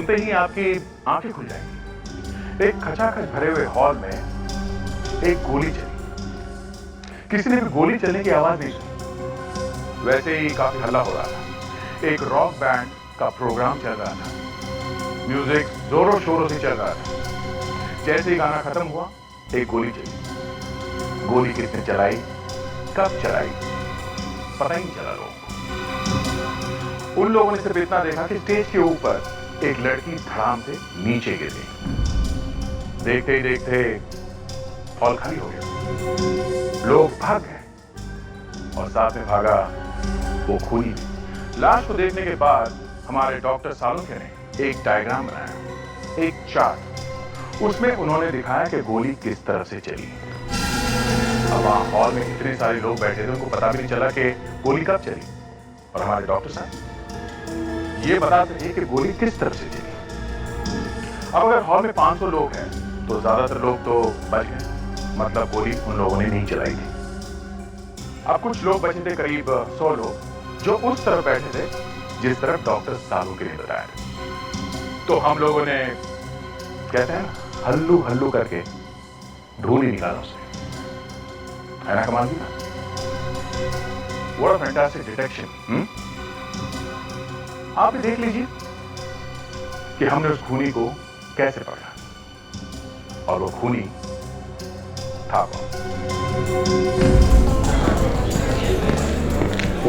सुनते ही आपकी आंखें खुल जाएंगी। एक खचाखच भरे हुए हॉल में एक गोली चली। किसी ने भी गोली चलने की आवाज नहीं सुनी। वैसे ही काफी हल्ला हो रहा था। एक रॉक बैंड का प्रोग्राम चल रहा था। म्यूजिक जोरों शोरों से चल रहा था। जैसे ही गाना खत्म हुआ, एक गोली चली। गोली किसने चलाई, कब चलाई, पता ही नहीं चला लोगों को। उन लोगों ने सिर्फ इतना देखा कि स्टेज के ऊपर एक लड़की धड़ाम से नीचे गिर गई। देखते ही देखते हॉल खाली हो गया। लोग भाग गए और साथ में भागा वो खूनी भी। लाश को देखने के बाद हमारे डॉक्टर सालुंखे ने एक डायग्राम बनाया, एक चार्ट। उसमें उन्होंने दिखाया कि गोली किस तरफ से चली। अब वहां हॉल में इतने सारे लोग बैठे थे, उनको पता भी नहीं चला कि गोली कब चली। और हमारे डॉक्टर साहब ये बताते थे कि गोली किस तरफ से चली। अब अगर हॉल में 500 लोग हैं तो ज्यादातर लोग तो बच गए, मतलब गोली उन लोगों ने नहीं चलाई थी। अब कुछ लोग बचे थे, करीब 100 लोग, जो उस तरफ बैठे थे जिस तरफ डॉक्टर सालुंखे ने बताया। तो हम लोगों ने, कहते हैं ना, हल्लू हल्लू करके ढूंढ ही निकाला उसे। है ना कमाल की बात? What a fantastic detection! आप भी देख लीजिए कि हमने उस खूनी को कैसे पकड़ा। और वो खूनी था कौन।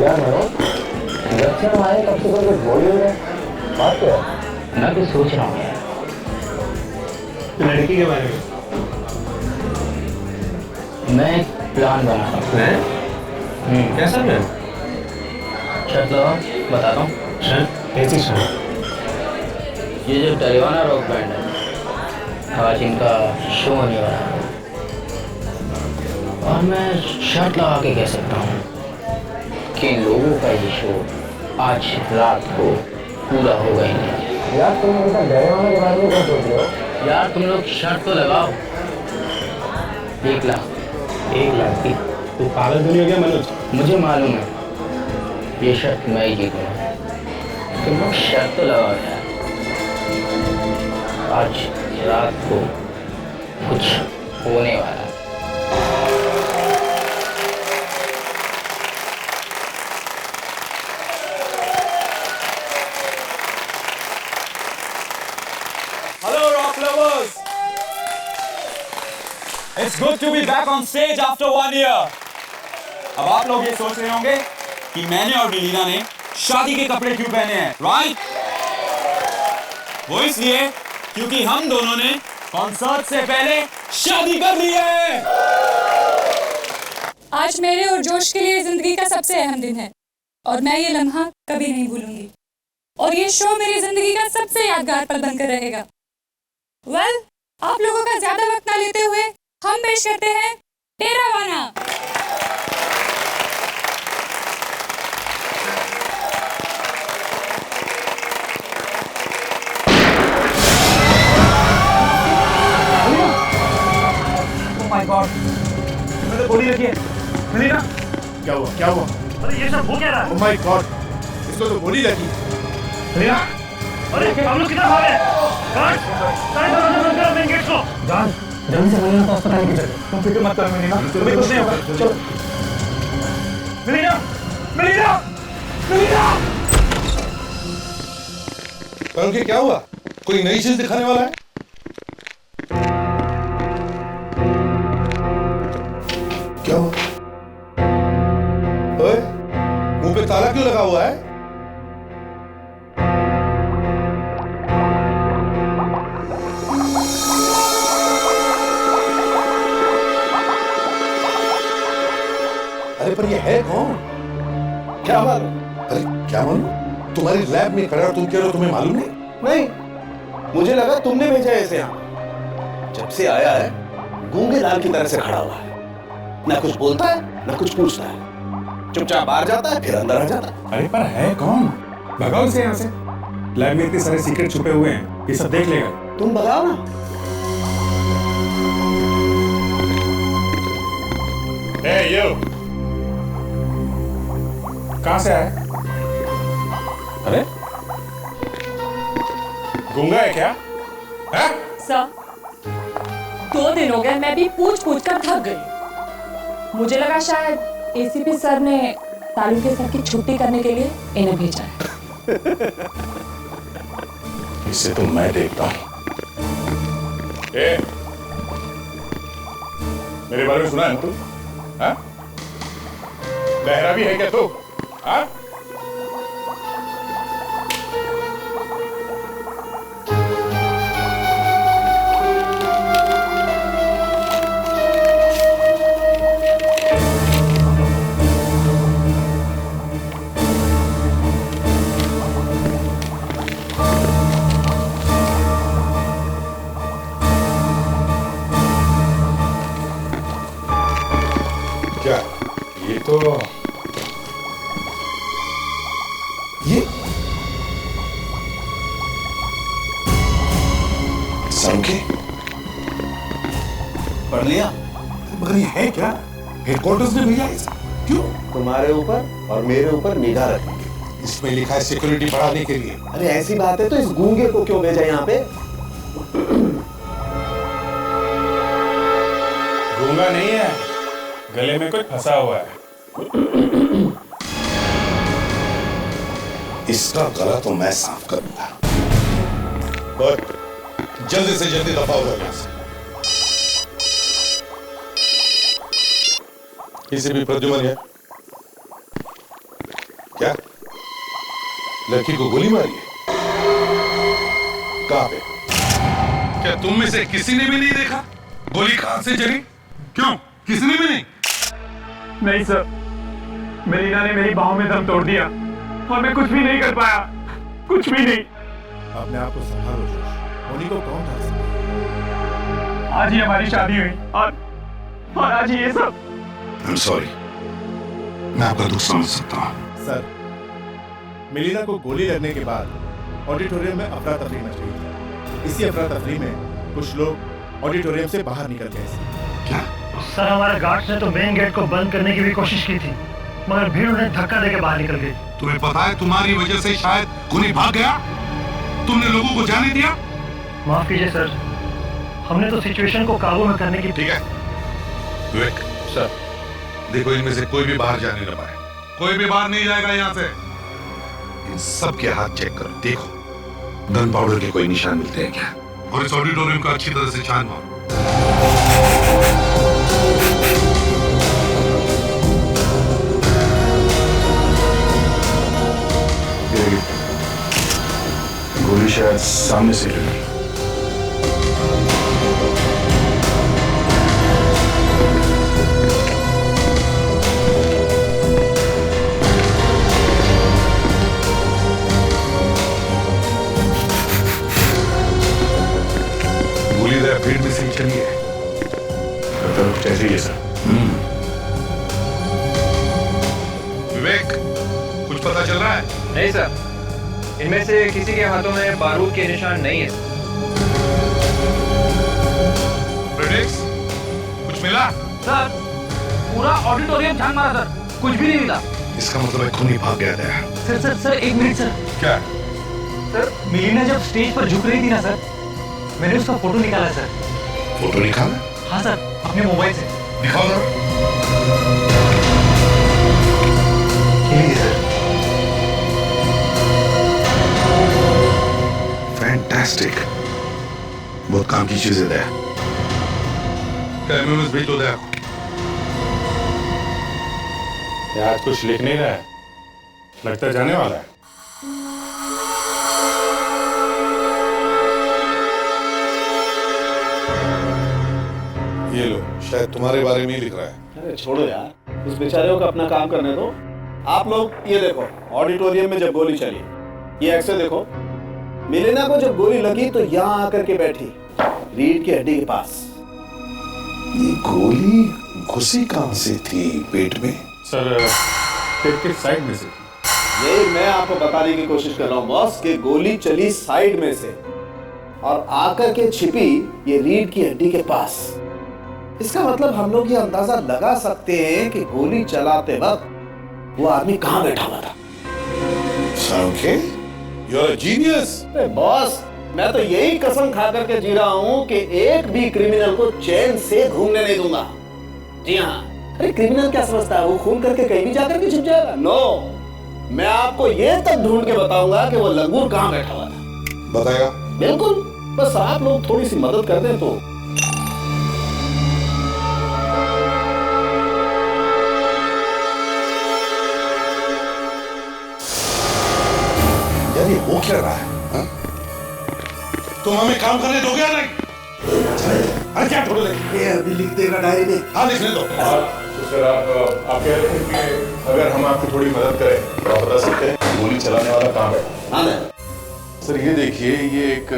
यार लक्षण आए कब से कुछ बोल ही रहे, बात क्या है? मैं भी सोच रहा हूँ यार, लड़की के बारे में मैं एक प्लान बना रहा हूँ। कैसा प्लान? चलो बताता हूँ। कैसी शर्ट? ये जो डरेवाना रॉक बैंड है, आज इनका शो होने वाला है और मैं शर्ट लगा के कह सकता हूँ कि लोगों का ये शो आज रात को पूरा होगा ही नहीं। यार तुम इनका डरेवाना के बारे में क्या सोच रहे हो? यार तुम लोग शर्ट तो लगाओ। 1 लाख। 1 लाख की? तू पागल तो नहीं हो गया मनोज? मुझे मालूम है ये शर्ट मैं ही जीतूंगा। तुम लोग शर्ट तो लगाओ यार, आज रात को कुछ होने वाला है। Hello, rock lovers! It's good to be back on stage after 1 year. अब आप लोग ये सोच रहे होंगे कि मैंने और नीलिना ने शादी के कपड़े क्यों पहने हैं, राइट? वो इसलिए क्योंकि हम दोनों ने कॉन्सर्ट से पहले शादी कर ली है। आज मेरे और जोश के लिए जिंदगी का सबसे अहम दिन है और मैं ये लम्हा कभी नहीं भूलूंगी। और ये शो मेरी जिंदगी का सबसे यादगार पल बनकर रहेगा। वेल, आप लोगों का ज्यादा वक्त ना लेते हुए हम पेश करते हैं डेरावाना। माय गॉड, इसमें तो गोली लगी है। मिली ना? क्या हुआ? क्या हुआ? अरे ये सब हो क्या रहा है? Oh my God! इसको तो गोली लगी। मिली ना? अरे हम लोग किधर भाग रहे हैं? गार्ड, दरवाजा बंद करो, मेन गेट को। जान, जल्दी से मिली ना तो अस्पताल की चले। तुम फिक्र मत करो मिली ना, तुम्हें कुछ नहीं होगा। चलो। मिली ना? मिली ना? मिली ना? उनके क्या हुआ? कोई नई चीज दिखाने वाला है? क्या हुआ? ओए, मुंह पे ताला क्यों लगा हुआ है? अरे पर ये है कौन? क्या बात? अरे क्या मालूम? तुम्हारी लैब में खड़ा, तुम कह रहे हो तुम्हें मालूम नहीं? नहीं, मुझे लगा तुमने भेजा है इसे यहाँ। जब से आया है गूंगे लाल की तरह से खड़ा हुआ है, ना कुछ बोलता है ना कुछ पूछता है, चुपचाप बाहर जाता है फिर अंदर आ जाता है। अरे पर है कौन? भगाओ इसे यहाँ से। लैब में इतने सारे सीक्रेट छुपे हुए हैं, ये सब देख लेगा। तुम भगाओ ना। यो, कहाँ से आए? अरे गूंगा है क्या? है? सर 2 दिन हो गए, मैं भी पूछ पूछ कर थक गई। मुझे लगा शायद एसीपी सर ने तालू के सर की छुट्टी करने के लिए इन्हें भेजा है। इसे तो मैं देखता हूं। मेरे बारे में सुना है तू? हाँ? लहरा भी है क्या तू? हाँ? क्या ये तो ये समझे? पढ़ लिया? मगर ये है क्या? हेडक्वार्टर्स ने भेजा इसे? क्यों? तुम्हारे ऊपर और मेरे ऊपर निगाह रखेंगे। इसमें लिखा है सिक्योरिटी बढ़ाने के लिए। अरे ऐसी बात है तो इस गूंगे को क्यों भेजा यहाँ पे? गूंगा नहीं है, गले में कुछ फंसा हुआ है। इसका गला तो मैं साफ करूंगा। और जल्दी से जल्दी दफा हो जाओ यहां से। किसी भी प्रद्युमन है क्या? लड़की को गोली मारी है? कहां पे? क्या तुम में से किसी ने भी नहीं देखा गोली कहां से चली? क्यों, किसी ने भी नहीं? नहीं सर, मेलिना ने मेरी बाहों में दम तोड़ दिया और मैं कुछ भी नहीं कर पाया, कुछ भी नहीं। अपने आप को संभालो जोश। उन्हीं को कौन था सकता? आज ही हमारी शादी हुई और आज ही ये सब। I'm sorry, मैं आपका दुख समझ सकता हूँ। सर, मेलिना को गोली लगने के बाद ऑडिटोरियम में अफरा तफरी मच गई थी। इसी अफरा तफरी में कुछ लोग ऑडिटोरियम से बाहर निकल गए। क्या? सर हमारे गार्ड्स ने तो मेन गेट को बंद करने की भी कोशिश की थी, मगर भीड़ उन्हें धक्का देके बाहर निकल गई। तुम्हें पता है तुम्हारी वजह से शायद गोली भाग गया? तुमने लोगों को जाने दिया? माफ कीजिए सर, हमने तो सिचुएशन को काबू में करने की। ठीक है विवेक सर, देखो इनमें से कोई भी बाहर जाने न पाए। कोई भी बाहर नहीं जाएगा यहाँ से। इन सब के हाथ चेक करो, देखो गन पाउडर के कोई निशान मिलते हैं क्या? और इस ऑडिटोरियम का अच्छी तरह से छान मारो। गोली शायद सामने से लगी। गोली जरा भीड़ में से ही चली है। मतलब कैसे ये सर? विवेक, कुछ पता चल रहा है? नहीं सर, इनमें से किसी के हाथों में बारूद के निशान नहीं है। प्रेडिक्स, कुछ मिला? सर पूरा ऑडिटोरियम छान मारा सर, कुछ भी नहीं मिला। इसका मतलब है खूनी भाग गया था। Sir 1 minute sir. क्या? सर मेलिना जब स्टेज पर झुक रही थी ना सर, मैंने उसका फोटो निकाला सर। फोटो निकाला? हाँ सर, अपने मोबाइल से। दिखाओ जरा। फैंटास्टिक, बहुत काम की चीजें दे। कैमरामैन भेज दो दया को। आज कुछ लिख नहीं रहा है, लगता है जाने वाला है। ये लो, शायद तुम्हारे बारे में ही लिख रहा है। अरे छोड़ो यार, उस बेचारे को अपना काम करने दो। आप लोग ये देखो, ऑडिटोरियम में जब गोली चली, ये एक्सरे देखो। मेलिना को जब गोली लगी तो यहाँ आकर के बैठी, रीढ़ की हड्डी के पास। ये गोली घुसी कहां से थी पेट में? सर पेट के साइड में से थी। ये मैं आपको बताने की कोशिश कर रहा हूँ बॉस, कि गोली चली साइड में से और आकर के छिपी ये रीढ़ की हड्डी के पास। इसका मतलब हम लोग ये अंदाजा लगा सकते हैं कि गोली चलाते वक्त वो आदमी कहां बैठा हुआ था। Sanke, you're a genius. Boss, मैं तो यही कसम खा करके जी रहा हूं कि एक भी क्रिमिनल को चैन से घूमने नहीं दूंगा। जी हाँ, अरे क्रिमिनल क्या समझता है वो खून करके कहीं भी जाकर के छिप जाएगा? नो, मैं आपको ये तक ढूंढ के बताऊंगा कि वो लंगूर कहां बैठा हुआ था। बताएगा? बिल्कुल, बस आप लोग थोड़ी सी मदद कर दें तो। यार ये हो क्या रहा है? हाँ? तुम हमें काम करने दोगे या नहीं? अरे क्या छोड़ दे? अभी लिख देगा डायरी में। हाँ, लिखने दो। तो सर आप कह रहे थे कि अगर हम आपकी थोड़ी मदद करें तो आप बता सकते हैं गोली चलाने वाला कहाँ बैठा? हाँ सर ये देखिए, ये एक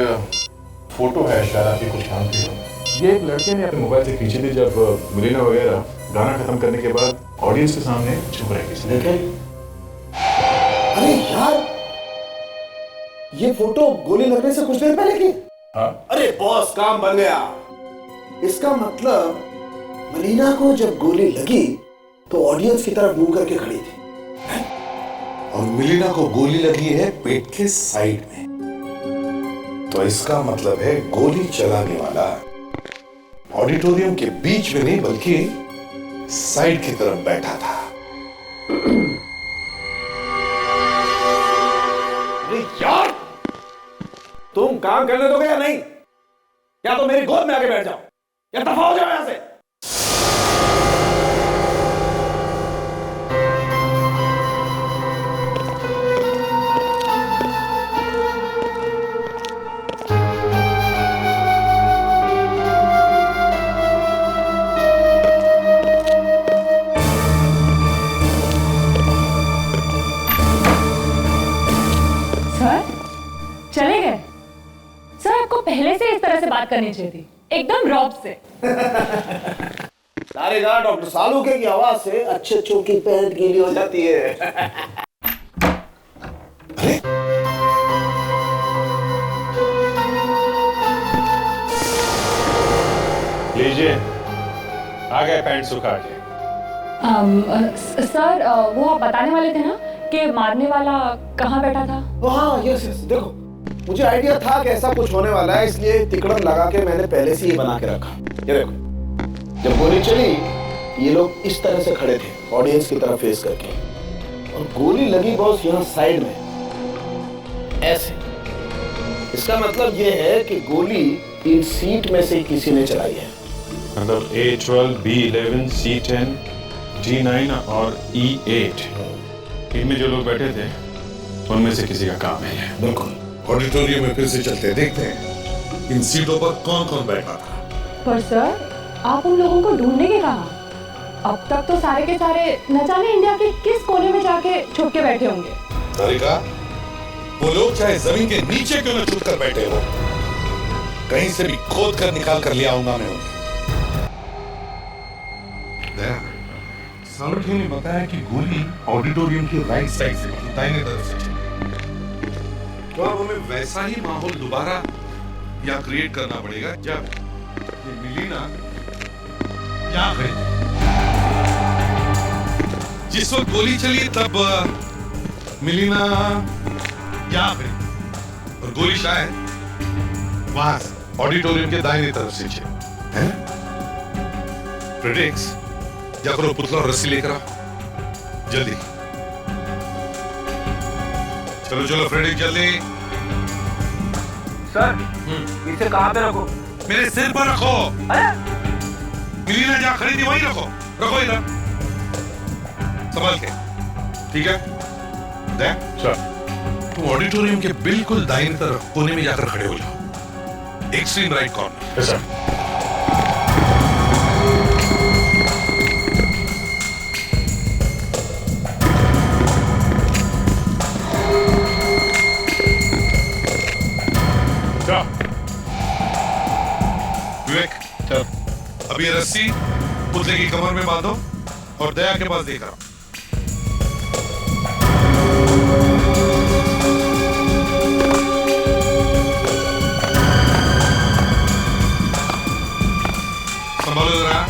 फोटो है, शायद आपके कुछ काम की हो। ये एक लड़के ने अपने मोबाइल से खींची थी जब मिलीना वगैरह गाना खत्म करने के बाद ऑडियंस के सामने चुप रह गई। देखे? अरे यार, ये फोटो गोली लगने से कुछ देर पहले की। हाँ? अरे बॉस, काम बन गया। इसका मतलब मलीना को जब गोली लगी तो ऑडियंस की तरफ मुंह करके खड़ी थी और मिलीना को गोली लगी है पेट के साइड में। तो इसका मतलब है गोली चलाने वाला ऑडिटोरियम के बीच में नहीं बल्कि साइड की तरफ बैठा था। अरे यार, तुम काम करने दोगे या नहीं? या तो मेरी गोद में आके बैठ जाओ या दफा हो जाओ यहां से। चले गए? सर आपको पहले से इस तरह से बात करनी चाहिए थी, एकदम रॉब से। सारे गार्ड डॉक्टर सालूके की आवाज से अच्छे अच्छों की पैंट गीली हो जाती है। अरे लीजिए, आ गए पैंट सुखा के। सर वो आप बताने वाले थे ना कि मारने वाला कहाँ बैठा था? हाँ, यस यस, देखो मुझे आइडिया था कि ऐसा कुछ होने वाला है, इसलिए तिकड़म लगा के मैंने पहले से ही बना के रखा। ये देखो, जब गोली चली ये लोग इस तरह से खड़े थे ऑडियंस की तरफ फेस करके, और गोली लगी बॉस यहाँ साइड में ऐसे। इसका मतलब ये है कि गोली इन सीट में से किसी ने चलाई है। मतलब A12, B11, C10, D9 और E8, इनमें जो लोग बैठे थे उनमें से किसी का काम है ये। बिल्कुल, ऑडिटोरियम में फिर से चलते हैं, देखते हैं इन सीटों पर कौन कौन बैठा था। पर सर आप उन लोगों को ढूंढने के कहा? अब तक तो सारे के सारे न जाने इंडिया के किस कोने में जाके छुप के बैठे होंगे। तरीका, वो लोग चाहे जमीन के नीचे क्यों न छुप कर बैठे हो, कहीं से भी खोद कर निकाल कर ले आऊंगा मैं उन्हें। सालूके ने बताया कि गोली ऑडिटोरियम की राइट साइड से, दाहिने तरफ से चली। तो अब हमें वैसा ही माहौल दोबारा यहाँ क्रिएट करना पड़ेगा जब ये मिलीना यहाँ खड़ी थी। जिस वक्त गोली चली तब मिलीना यहाँ खड़ी और गोली शायद वहां से ऑडिटोरियम के दाहिने तरफ से चली। प्रेडिक्स, जा करो पुतला और रस्सी लेकर आओ जल्दी। चलो चलो फ्रेडिक जल्दी। सर इसे कहाँ पे रखो? मेरे सिर पर रखो। मिलीना जहाँ खड़ी थी वहीं रखो, रखो इधर संभाल के, ठीक है? देख सर, तुम ऑडिटोरियम के बिल्कुल दाहिने तरफ कोने में जाकर खड़े हो जाओ, extreme right corner. Yes sir. Vivek, अब ये रस्सी पुतले की कमर में बांधो और दया के पास देकर आओ। संभालो जरा।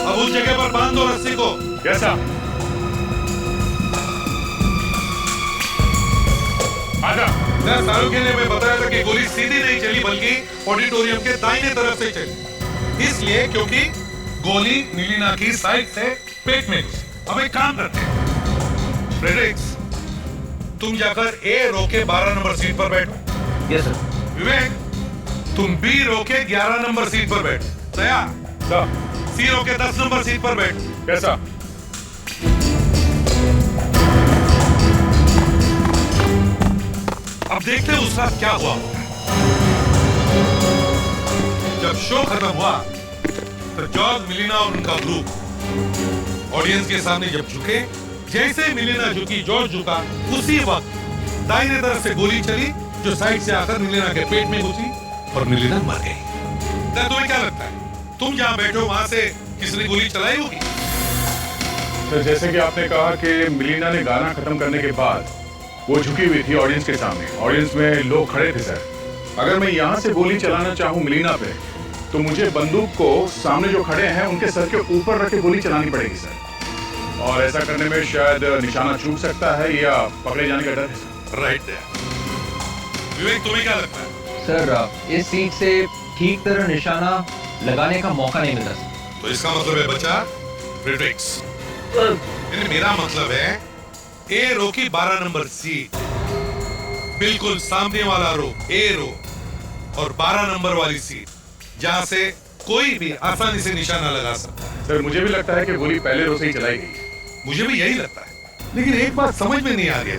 अब उस जगह पर बांध दो रस्सी को। कैसा? शाहरुख ने हमें बताया था कि गोली सीधी नहीं चली बल्कि ऑडिटोरियम के दाहिने तरफ से चली, इसलिए क्योंकि गोली मिलिना की साइड से पेट में घुसी। अब एक काम करते हैं, फ्रेडरिक्स तुम जाकर ए रो के 12 नंबर सीट पर बैठो। Yes sir. विवेक तुम बी रो के 11 नंबर सीट पर बैठो। तैयार? सी रो के 10 नंबर सीट पर बैठो। कैसा? अब देखते हैं उस रात क्या हुआ। जब शो खत्म हुआ तो जॉर्ज, मिलिना और उनका ग्रुप ऑडियंस के सामने जब झुके, जैसे मिलिना झुकी जॉर्ज झुका, उसी वक्त दाहिने तरफ से गोली चली जो साइड से आकर मिलिना के पेट में घुसी और मिलिना मर गई। तुम्हें क्या लगता है, तुम जहां बैठो वहां से किसने गोली चलाई होगी? तो जैसे कि आपने कहा कि मिलिना ने गाना खत्म करने के बाद वो झुकी हुई थी ऑडियंस के सामने, ऑडियंस में लोग खड़े थे सर। अगर मैं यहाँ से गोली चलाना चाहूँ मिलिना पे, तो मुझे बंदूक को सामने जो खड़े हैं उनके सर के ऊपर रख के गोली चलानी पड़ेगी सर, और ऐसा करने में शायद निशाना चूक सकता है या पकड़े जाने का डर है सर। Right there. विवेक तुम्हें क्या लगता है? सर इस सीट से ठीक तरह निशाना लगाने का मौका नहीं मिला सर। तो इसका मतलब है बच्चा फ्रेडरिक्स, मेरा मतलब है ए रो की 12 नंबर सीट, बिल्कुल सामने वाला रो ए रो और 12 नंबर वाली सीट जहां से कोई भी आसानी से निशाना लगा सकता है। सर मुझे भी लगता है कि गोली पहले रो से ही चलाई गई। मुझे भी यही लगता है, लेकिन एक बात समझ में नहीं आ रही है,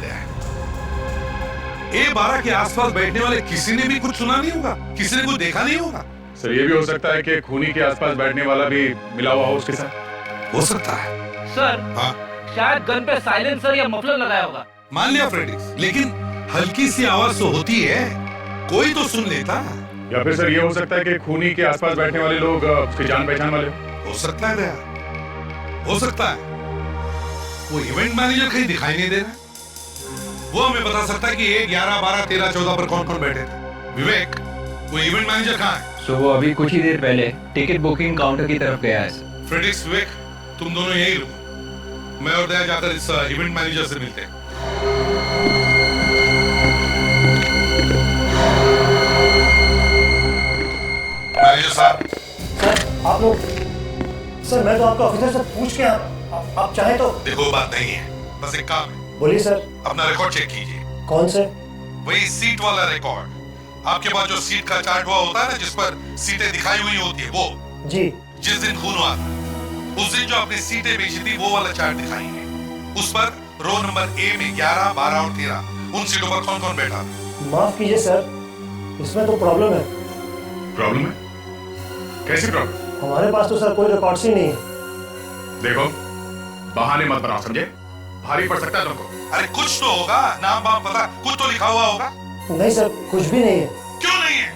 A12 के आसपास बैठने वाले किसी ने भी कुछ सुना नहीं होगा, किसी ने कुछ देखा नहीं होगा। सर ये भी हो सकता है कि खूनी के आसपास बैठने वाला भी मिला हुआ हो उसके साथ। हो सकता है सर। हाँ, शायद गन पे साइलेंसर या मफलर लगाया होगा। मान लिया फ्रेडरिक्स, लेकिन हल्की सी आवाज तो होती है, कोई तो सुन लेता। या फिर सर ये हो सकता है कि खूनी के आसपास बैठने वाले लोग उसकी जान पहचान वाले हो सकता है दया, हो सकता है। वो इवेंट मैनेजर कहीं दिखाई नहीं दे रहा, वो हमें बता सकता है कि 1, 11, 12, 13, 14 पर कौन कौन बैठे थे। विवेक वो इवेंट मैनेजर कहाँ है? सो वो अभी कुछ ही देर पहले टिकट बुकिंग काउंटर की तरफ गया है। फ्रेडरिक्स, विवेक तुम दोनों यही रुको, मैं और दया जाकर इस इवेंट मैनेजर से मिलते हैं। मैनेजर साहब। सर आप लोग, सर मैं तो आपका ऑफिसर से पूछ के आप चाहे तो। देखो बात नहीं है, बस एक काम है। बोलिए सर। अपना रिकॉर्ड चेक कीजिए। कौन से? वही सीट वाला रिकॉर्ड, आपके पास जो सीट का चार्ट हुआ होता है ना, जिस पर सीटें दिखाई हुई होती है, वो जी। जिस दिन खून हुआ था उस दिन जो आपने सीटें बेची थी वो वाला चार्ट दिखाई है। उस पर रो नंबर ए में 11, 12 और 13 उन सीटों पर कौन कौन बैठा था? माफ कीजिए सर, इसमें तो प्रॉब्लम है। प्रॉब्लम है? कैसी प्रॉब्लम? हमारे पास तो सर कोई रिकॉर्ड्स ही नहीं है। देखो बहाने मत बनाओ, समझे? भारी पड़ सकता है तुमको। अरे कुछ तो होगा, नाम वाम पता, कुछ तो लिखा हुआ होगा। नहीं सर, कुछ भी नहीं है। क्यों नहीं है?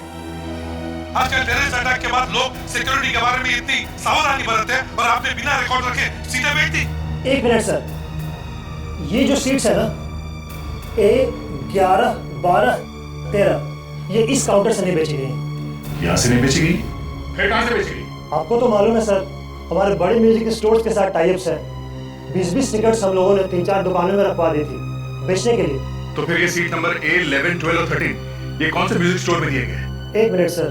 आजकल टेररिस्ट अटैक के बाद लोग सिक्योरिटी के बारे में इतनी सावधानी बरतते हैं और आपने बिना रिकॉर्ड रखे सीटें बेच दी। 1 मिनट सर, ये जो सीट्स है ना, A 11, 12, 13, ये इस काउंटर से नहीं बेची गई। यहाँ से नहीं बेची गई? फिर कहाँ से बेची गई? आपको तो मालूम है सर, हमारे बड़े म्यूजिक स्टोर्स के साथ टाइप्स है। 20-20 टिकट्स हम लोगों ने 3-4 दुकानों में रखवा दी थी बेचने के लिए। तो फिर ये सीट नंबर A, 11, 12 और 13 ये कौन से म्यूजिक स्टोर में दिए गए? 1 मिनट सर,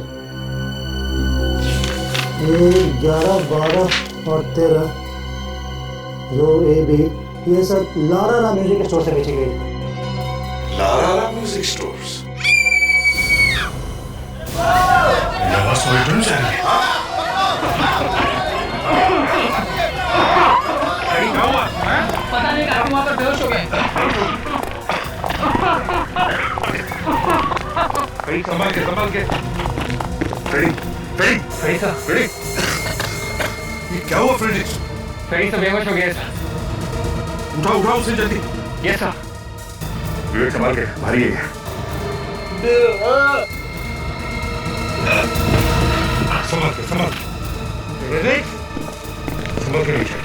ये 11, 12 और 13 रो A, B, ये सब लारा म्यूजिक स्टोर से बेची गई। Lara music stores? पता नहीं कहाँ वहाँ पर बेहोश हो गए। संभाल के फ्रेडी सर, ये क्या हुआ फ्रेडरिक्स? फ्रेडी सर बेहोश हो गए सर। उठाओ उसे जल्दी। Yes sir. विवेक संभाल के, भारी है। संभाल के नीचे।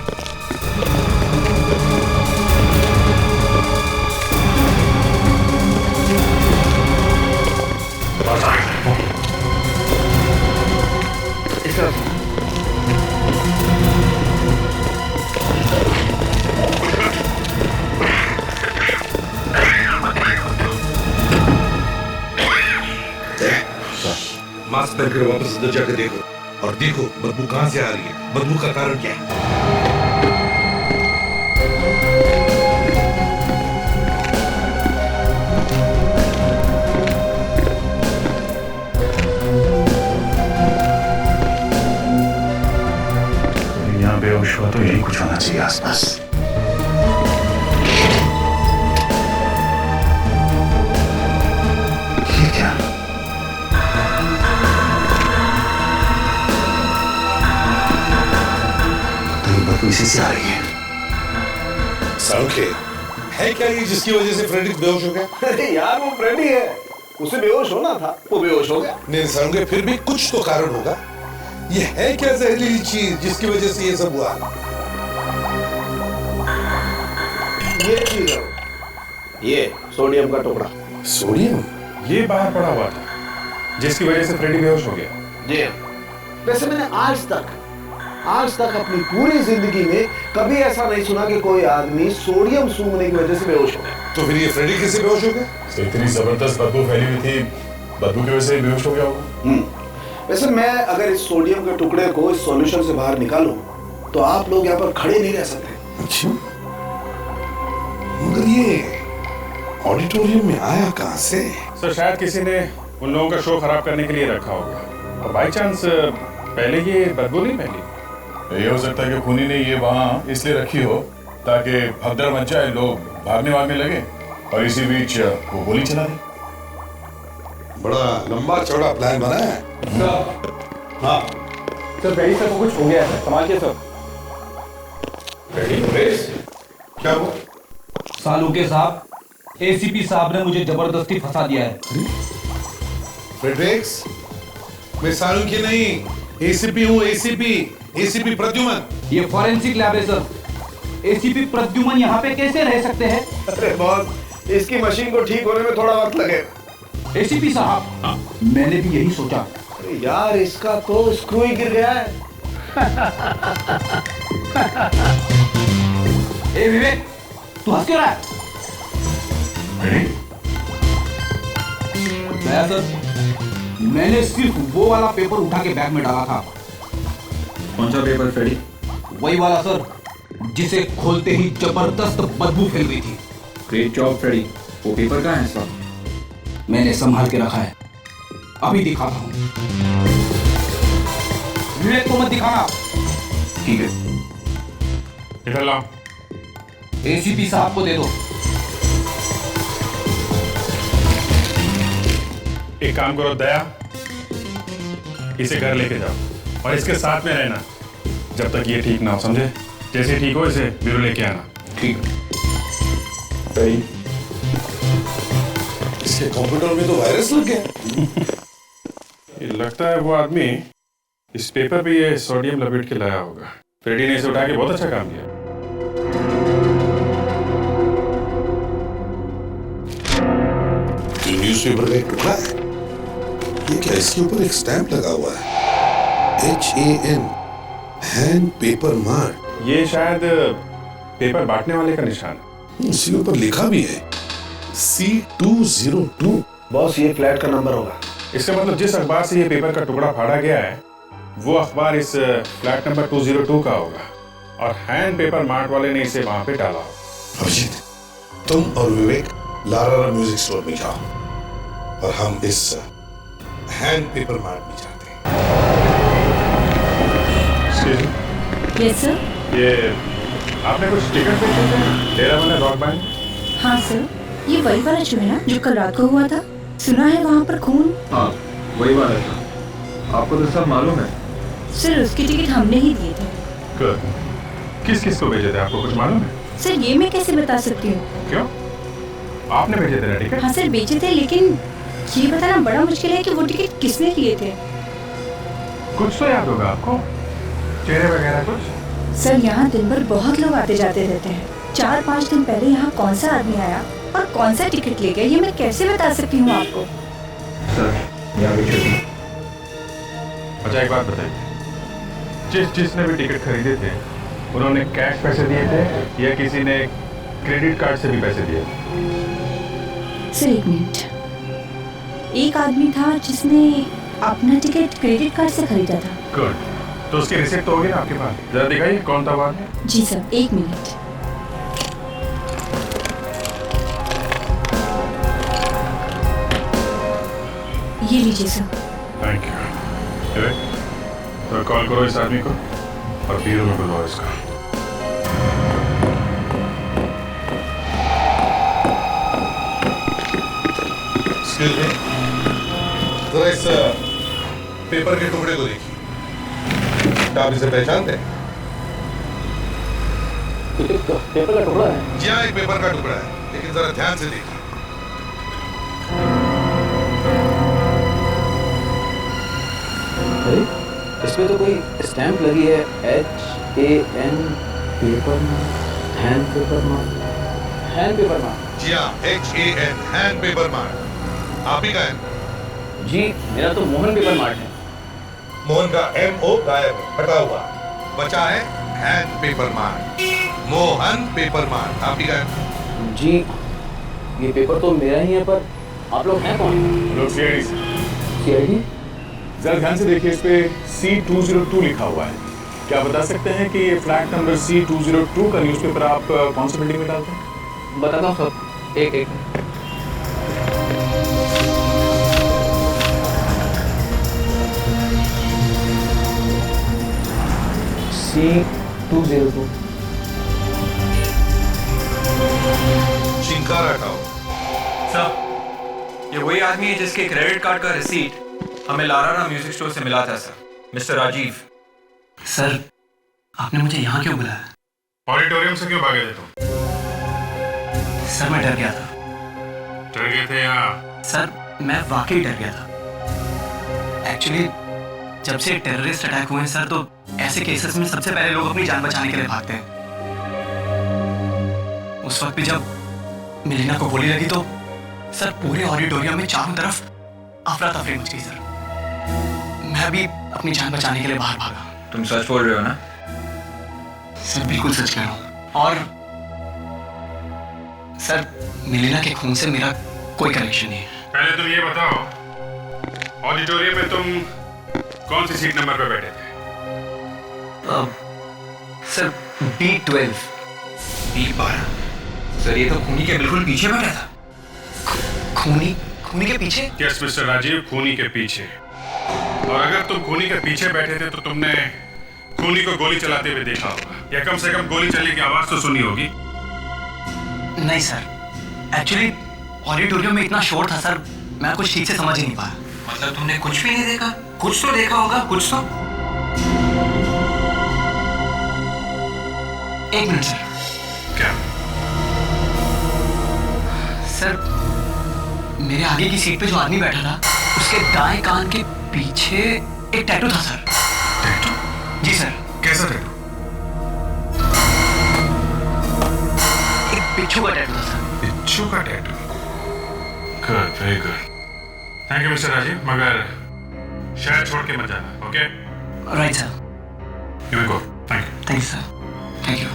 मास्क पहन कर वापस अंदर जाकर देखो और देखो बदबू कहां से आ रही है, बदबू का कारण क्या है। यहाँ बेहोश हुआ तो यही कुछ होना चाहिए आसपास। ये क्या? तो ये बदबू इसी से आ रही है। सारुखे है क्या ये जिसकी वजह से फ्रेडरिक बेहोश हो गया? अरे यार वो फ्रेडी है, उसे बेहोश होना था, वो बेहोश हो गया। नहीं सारुखे, फिर भी कुछ तो कारण होगा। ये है क्या जहरीली चीज जिसकी वजह से ये सब हुआ? ये चीज है, ये सोडियम का टुकड़ा। सोडियम? ये बाहर पड़ा हुआ था जिसकी वजह से फ्रेडी बेहोश हो गया। जी वैसे मैंने आज तक अपनी पूरी जिंदगी में कभी ऐसा नहीं सुना कि कोई आदमी सोडियम सूंघने की वजह से बेहोश हो गया। तो फिर ये फ्रेडी कैसे बेहोश हो गया? इतनी जबरदस्त बदबू फैली हुई थी, बदबू की वजह से बेहोश हो गया होगा। वैसे मैं अगर इस सोडियम के टुकड़े को इस सॉल्यूशन से बाहर निकालूं तो आप लोग यहाँ पर खड़े नहीं रह सकते। अच्छा, मगर ये ऑडिटोरियम में आया कहां से? सर शायद किसी ने उन लोगों का शो खराब करने के लिए रखा होगा और बाई चांस पहले ये बदबू नहीं फैली। ये हो सकता है कि खूनी ने ये वहाँ इसलिए रखी हो ताकि भगदड़ मच जाए, लोग भागने लगे और इसी बीच वो गोली चला दी। बड़ा लंबा चौड़ा प्लान बना है। हाँ सर बेड़ी सर को कुछ हो गया है, संभालिए सर। क्या वो? सालुके साहब, एसीपी साहब ने मुझे जबरदस्ती फंसा दिया है। फ्रेडरिक्स, मैं सालुके नहीं, एसीपी हूँ। एसीपी प्रद्युमन। ये फॉरेंसिक लैब है सर। एसीपी प्रद्युमन यहाँ पे कैसे रह सकते हैं? अरे बॉस, इसकी मशीन को ठीक होने में थोड़ा वक्त लगेगा। एसीपी साहब, मैंने भी यही सोचा। अरे यार इसका तो स्क्रू ही गिर गया है। ए विवेक, तू हंस क्यों रहा है? दया सर, मैंने सिर्फ वो वाला पेपर उठा के बैग में डाला था। कौन सा पेपर फ्रेडी? वही वाला सर, जिसे खोलते ही जबरदस्त बदबू फैल गई थी। Great job Freddy. वो पेपर कहाँ है सर? मैंने संभाल के रखा है, अभी दिखाता हूँ। विवेक को मत दिखाना। ठीक है, इधर लाओ। एसीपी साहब को दे दो। एक काम करो दया, इसे घर लेके जाओ और इसके साथ में रहना जब तक ये ठीक ना हो, समझे? जैसे ठीक हो इसे ब्यूरो लेके आना। ठीक है। इसके कंप्यूटर में तो वायरस लग गया। ये लगता है वो आदमी इस पेपर पे ये सोडियम लपेट के लाया होगा। फ्रेडी ने इसे उठा के बहुत अच्छा काम किया। ये न्यूज़पेपर का एक टुकड़ा है। ये क्या? इसके ऊपर एक स्टैंप लगा हुआ है, HAN, हैंड पेपर मार्ट। ये शायद पेपर बांटने वाले का निशान है। इसके ऊपर लिखा भी है C202। बॉस ये फ्लैट का नंबर होगा। इसका मतलब जिस अखबार से ये पेपर का टुकड़ा फाड़ा गया है वो अखबार इस फ्लैट नंबर 202 का होगा और हैंड पेपर मार्ट वाले ने इसे वहां पे डाला। अभिजीत, तुम और विवेक लारा म्यूजिक स्टोर में जाओ और हम इस हैंड पेपर मार्ट में जाते हैं। Yes sir. ये आपने कुछ टिकट देखे थे? तेरा मैंने रॉक बैंड। हाँ सर, ये वही वाला शो है ना जो कल रात को हुआ था? सुना है वहाँ पर खून। हाँ वही वाला था। आपको तो सब मालूम है। सर उसकी टिकट हमने ही दिए थे। Good. किस किस को भेजे थे? आपको कुछ मालूम है? सर ये मैं कैसे बता सकती हूँ? क्यों? आपने भेजे थे ना टिकट? हाँ सर बेचे थे, लेकिन ये बताना बड़ा मुश्किल है कि वो टिकट किसने लिए थे। कुछ तो याद होगा आपको, चेहरे वगैरह कुछ? सर यहाँ दिन भर बहुत लोग आते जाते रहते हैं। 4-5 दिन पहले यहाँ कौन सा आदमी आया और कौन सा टिकट ले गया ये मैं कैसे बता सकती हूँ आपको? सर यहाँ भी छोटी। अच्छा एक बात बताइए, जिसने भी टिकट खरीदे थे उन्होंने कैश पैसे दिए थे या किसी ने क्रेडिट कार्ड से भी पैसे दिए थे? सर एक मिनट। एक आदमी था जिसने अपना टिकट क्रेडिट कार्ड से खरीदा था। गुड, तो उसकी रिसिप्ट तो होगी ना आपके पास? जरा दिखाइए कौन था वहाँ। जी सर, 1 मिनट। ये लीजिए सर। Thank you. तो कॉल करो इस आदमी को और ब्यूरो में बुलवाओ इसका। एक्सक्यूज मी, जरा इस पेपर के टुकड़े को देखिए। क्या आप इसे पहचानते हैं? पेपर का टुकड़ा है? जी हाँ, एक पेपर का टुकड़ा है, लेकिन जरा ध्यान से देखिए। इसमें तो कोई स्टैंप लगी है, HAN paper mark, hand paper mark, hand paper mark. जी हाँ, HAN, हैंड पेपर मार्क। आप ही का है? जी मेरा तो मोहन पेपर मार्क है। मोहन का MO गायब है, हटा हुआ। बचा है hand paper mark, Mohan paper mark. आप ही का है? जी ये पेपर तो मेरा ही है, पर आप लोग हैं कौन? लोग CID? जरा ध्यान से देखिए, इस पे C202 लिखा हुआ है। क्या बता सकते हैं कि ये फ्लैट नंबर C202 का न्यूज़पेपर आप कौन सी बिल्डिंग में डालते हैं? बताता हूँ सब, एक C202। चिंकार हटाओ। सर, ये वही आदमी है जिसके क्रेडिट कार्ड का रिसीट हमें लाराना म्यूजिक स्टोर से मिला था सर, मिस्टर राजीव। सर आपने मुझे यहाँ क्यों बुलाया? ऑडिटोरियम से क्यों भागे थे तुम? सर मैं डर गया था। डर गए थे यहाँ? सर मैं वाकई डर गया था। एक्चुअली जब से टेररिस्ट अटैक हुए हैं सर, तो ऐसे केसेस में सबसे पहले लोग अपनी जान बचाने के लिए भागते हैं। उस वक्त भी जब मिलीना को गोली लगी तो सर पूरे ऑडिटोरियम में चारों तरफ अफरा तफरी मच गई सर। मैं भी अपनी जान बचाने के लिए बाहर भागा। तुम सच बोल रहे हो ना? सर बिल्कुल सच कह रहा हूँ। और सर मिलीना के खून से मेरा कोई कनेक्शन नहीं है। पहले तुम ये बताओ, ऑडिटोरियम में तुम कौन सी सीट नंबर पे बैठे थे? Sir B12। B12? सर ये तो खूनी के बिल्कुल पीछे बैठा था। खूनी के पीछे? यस मिस्टर राजीव, खूनी के पीछे। और अगर तुम खूनी के पीछे बैठे थे तो तुमने खूनी को गोली चलाते हुए देखा होगा, या कम से कम गोली चलने की आवाज तो सुनी होगी। नहीं सर, एक्चुअली ऑडिटोरियम में इतना शोर था सर, मैं कुछ ठीक से समझ ही नहीं पाया। मतलब तुमने कुछ भी नहीं देखा? कुछ तो देखा होगा, कुछ तो। एक मिनट सर। क्या? सर मेरे आगे की सीट पे जो आदमी बैठा था, उसके दाएं कान के पीछे एक टैटू था सर। टैटू? जी सर। कैसा टैटू? एक बिच्छू का टैटू था सर। बिच्छू का tattoo? Good, very good. Thank you mister Rajiv, मगर शहर छोड़ के मत जाना, okay? Right sir. You go. Thank you. Thank you sir. Thank you.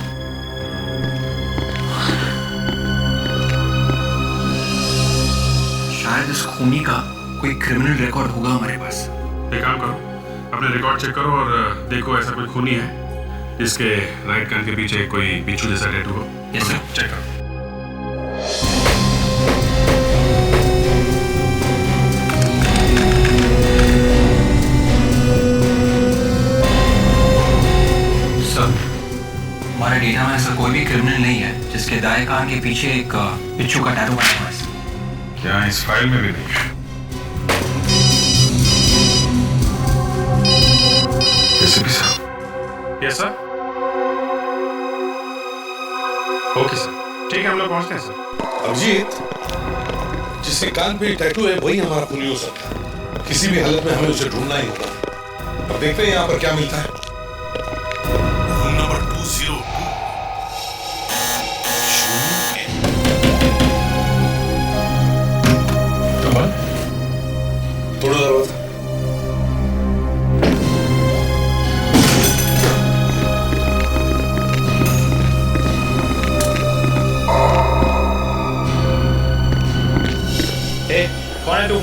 शायद इस खूनी का कोई क्रिमिनल रिकॉर्ड होगा हमारे पास। एक काम करो, अपने रिकॉर्ड चेक करो और देखो ऐसा कोई खूनी है जिसके राइट कान के पीछे कोई बिच्छू जैसा टैटू हो। Yes sir. चेक करो। सर हमारे डेटा में ऐसा कोई भी क्रिमिनल नहीं है जिसके दाएं कान के पीछे एक बिच्छू का टैटू बना हुआ है। क्या इस फाइल में भी नहीं है? एसीपी साहब। Yes sir. ओके सर, ठीक है, हम लोग पहुंचते हैं सर। अभिजीत, जिसके कान पे टैटू है वही हमारा खूनी हो सकता है। किसी भी हालत में हमें उसे ढूंढना ही होगा। अब देखते हैं यहाँ पर क्या मिलता है। Room number 202। थोड़ा दरवाजा। कौन है तू?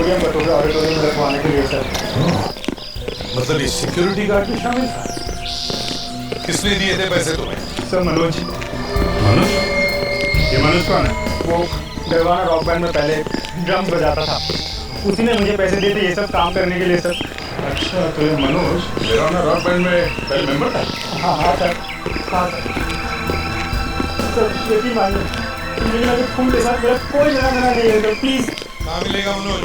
सोडियम कटोरे ऑडिटोरियम में रखवाने के लिए सर। मतलब ये सिक्योरिटी गार्ड भी शामिल था? किसने दिए थे पैसे तुम्हें? सर मनोज। मनोज? ये मनोज कौन है? वो डरवाना रॉक बैंड में पहले ड्रम्स बजाता था, उसी ने मुझे पैसे दिए थे ये सब काम करने के लिए सर। अच्छा, तो ये मनोज डरवाना रॉक बैंड में पहले मेंबर था? हाँ सर, हाँ सर। सर यकीन मानिए, लेकिन अभी खून के साथ मेरा कोई लेना देना नहीं है सर, प्लीज। कहाँ मिलेगा मनोज?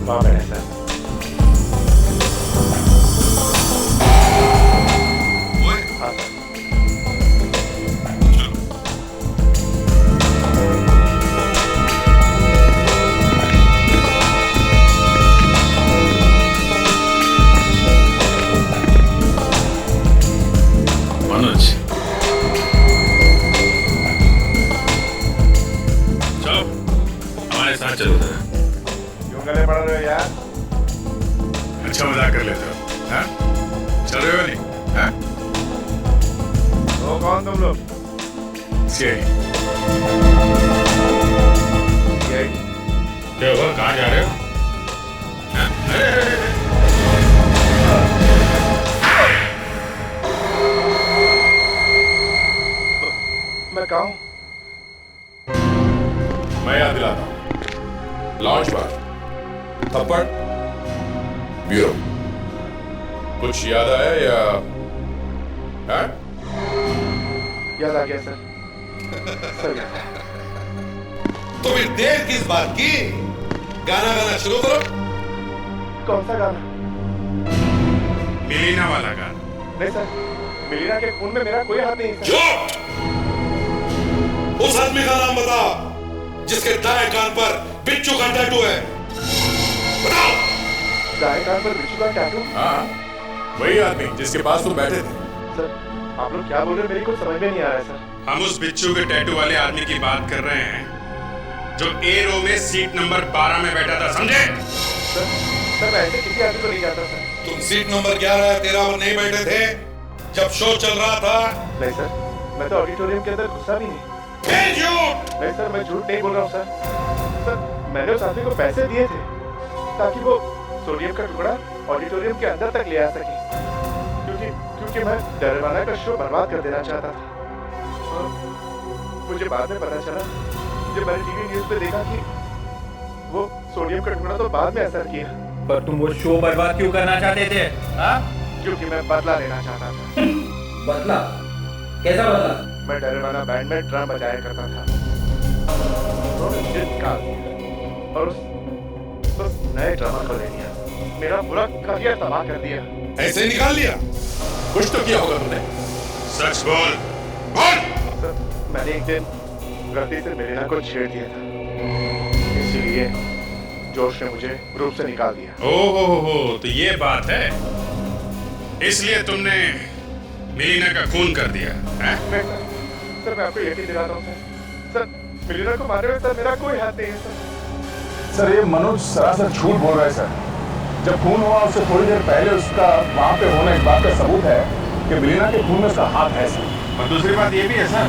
वहाँ पे है सर। हाँ सर। मनोज, चलो हमारे साथ चलो जरा। क्यों गले पड़ रहे हो यार? अच्छा मजाक कर लेते हो, हाँ? चल रहे हो नहीं, हाँ? तो कौन तुम लोग? क्या हुआ? कहाँ जा रहे हो? हाँ? मैं कहा हूँ? मैं याद दिलाता हूँ। लॉन्च बार, थप्पड़, ब्यूरो। कुछ याद आया या हाँ? याद आ गया सर। सर याद आया। तो फिर देर किस बात की? गाना गाना शुरू करो। कौन सा गाना? मिलीना वाला गाना। नहीं सर, मिलीना के खून में मेरा कोई हाथ नहीं सर। चुप! उस आदमी का नाम बताओ जिसके दाएं कान पर बिच्छू का टैटू है। बताओ। दाएं कान पर बिच्छू का टैटू? हाँ, वही आदमी जिसके पास तुम बैठे थे। सर, आप लोग क्या बोल रहे हैं? मेरी कुछ समझ में नहीं आ रहा है सर। हम उस बिच्छू के टैटू वाले आदमी की बात कर रहे हैं जो ए रो में सीट नंबर 12 में बैठा था, समझे? सर मैं ऐसे किसी आदमी को नहीं जानता सर। तुम सीट नंबर 11 या 13 पर नहीं बैठे थे जब शो चल रहा था? नहीं सर, मैं तो ऑडिटोरियम के अंदर घुसा भी नहीं। नहीं सर, मैं झूठ नहीं बोल रहा हूँ सर। सर मैंने उस आदमी को पैसे दिए थे ताकि वो सोडियम का टुकड़ा ऑडिटोरियम के अंदर तक ले आ सके, क्योंकि मैं डरवाना का शो बर्बाद कर देना चाहता था। और मुझे बाद में पता चला जब मैंने टीवी न्यूज़ पे देखा कि वो सोडियम का टुकड़ा तो बाद में असर किया। पर तुम वो शो बर्बाद क्यों करना चाहते थे? हाँ? क्योंकि मैं बदला लेना चाहता था। बदला? कैसा बदला? मैं डरवाना बैंड में ड्रम बजाया करता था। उन्होंने मुझे निकाल दिया और उस नए ड्रमर को ले लिया। मेरा पूरा करियर तबाह कर दिया। ऐसे ही निकाल लिया? कुछ तो किया होगा तुमने। सच बोल, बोल। सर, मैंने एक दिन गलती से मिलीना को छेड़ दिया था, इसीलिए जोश ने मुझे ग्रुप से निकाल दिया। ओहो, तो ये बात है, इसलिए तुमने मिलीना का खून कर दिया है? सर मैं आपको यकीन दिलाता हूँ सर, मिलीना को मारने में सर मेरा कोई हाथ नहीं है सर। सर ये मनोज सरासर झूठ बोल रहा है सर। जब खून हुआ उससे थोड़ी देर पहले उसका वहाँ पे होना इस बात का सबूत है कि मिलीना के खून में उसका हाथ है सर। और दूसरी बात ये भी है सर,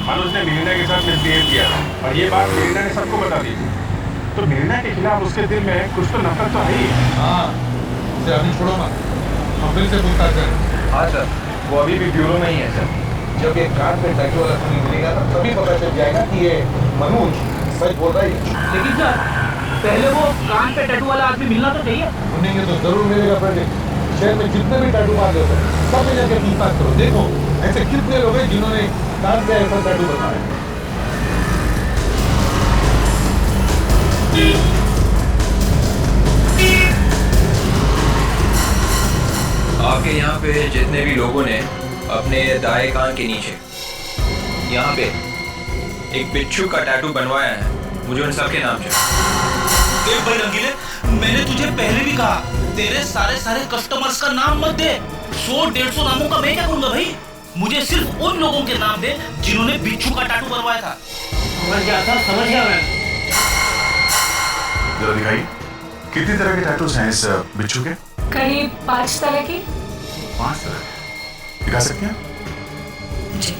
मनोज ने मिलीना के साथ मिसबिहेव किया था और ये बात मिलीना ने सबको बता दी। तो मिलीना के खिलाफ उसके दिल में कुछ तो नफरत तो है ही। हाँ, इसे अभी छोड़ो मत, हम फिर से पूछताछ करें। हाँ सर, वो अभी भी ब्यूरो में ही है सर। जब एक कान पे टैटू वाला खून मिलेगा ना तभी पता चल जाएगा कि ये मनोज सच बोल रहा है। लेकिन सर पहले वो कान पे टैटू वाला आदमी मिलना तो चाहिए। सुनेंगे तो जरूर मिलेगा प्रोजेक्ट। शहर में जितने भी टैटू मार होते हैं सब मिल जाके पूछताछ करो। देखो ऐसे कितने लोग हैं जिन्होंने कान पे ऐसा टैटू बनाया। आपके यहाँ पे जितने भी लोगों ने अपने दाएं कान के नीचे यहाँ पे एक बिच्छू का टैटू बनवाया है, मुझे उन सबके नाम चाहिए। भाई रंगीले, मैंने तुझे पहले भी कहा तेरे सारे कस्टमर्स का नाम मत दे। 100-150 नामों का मैं क्या करूंगा भाई? मुझे सिर्फ उन लोगों के नाम दे जिन्होंने बिच्छू का टैटू बनवाया था। समझ गया सर, समझ गया मैं। जरा दिखाइए कितनी तरह के टैटूज हैं इस बिच्छू के? करीब 5 तरह की। 5 तरह दिखा सकते हैं? जी।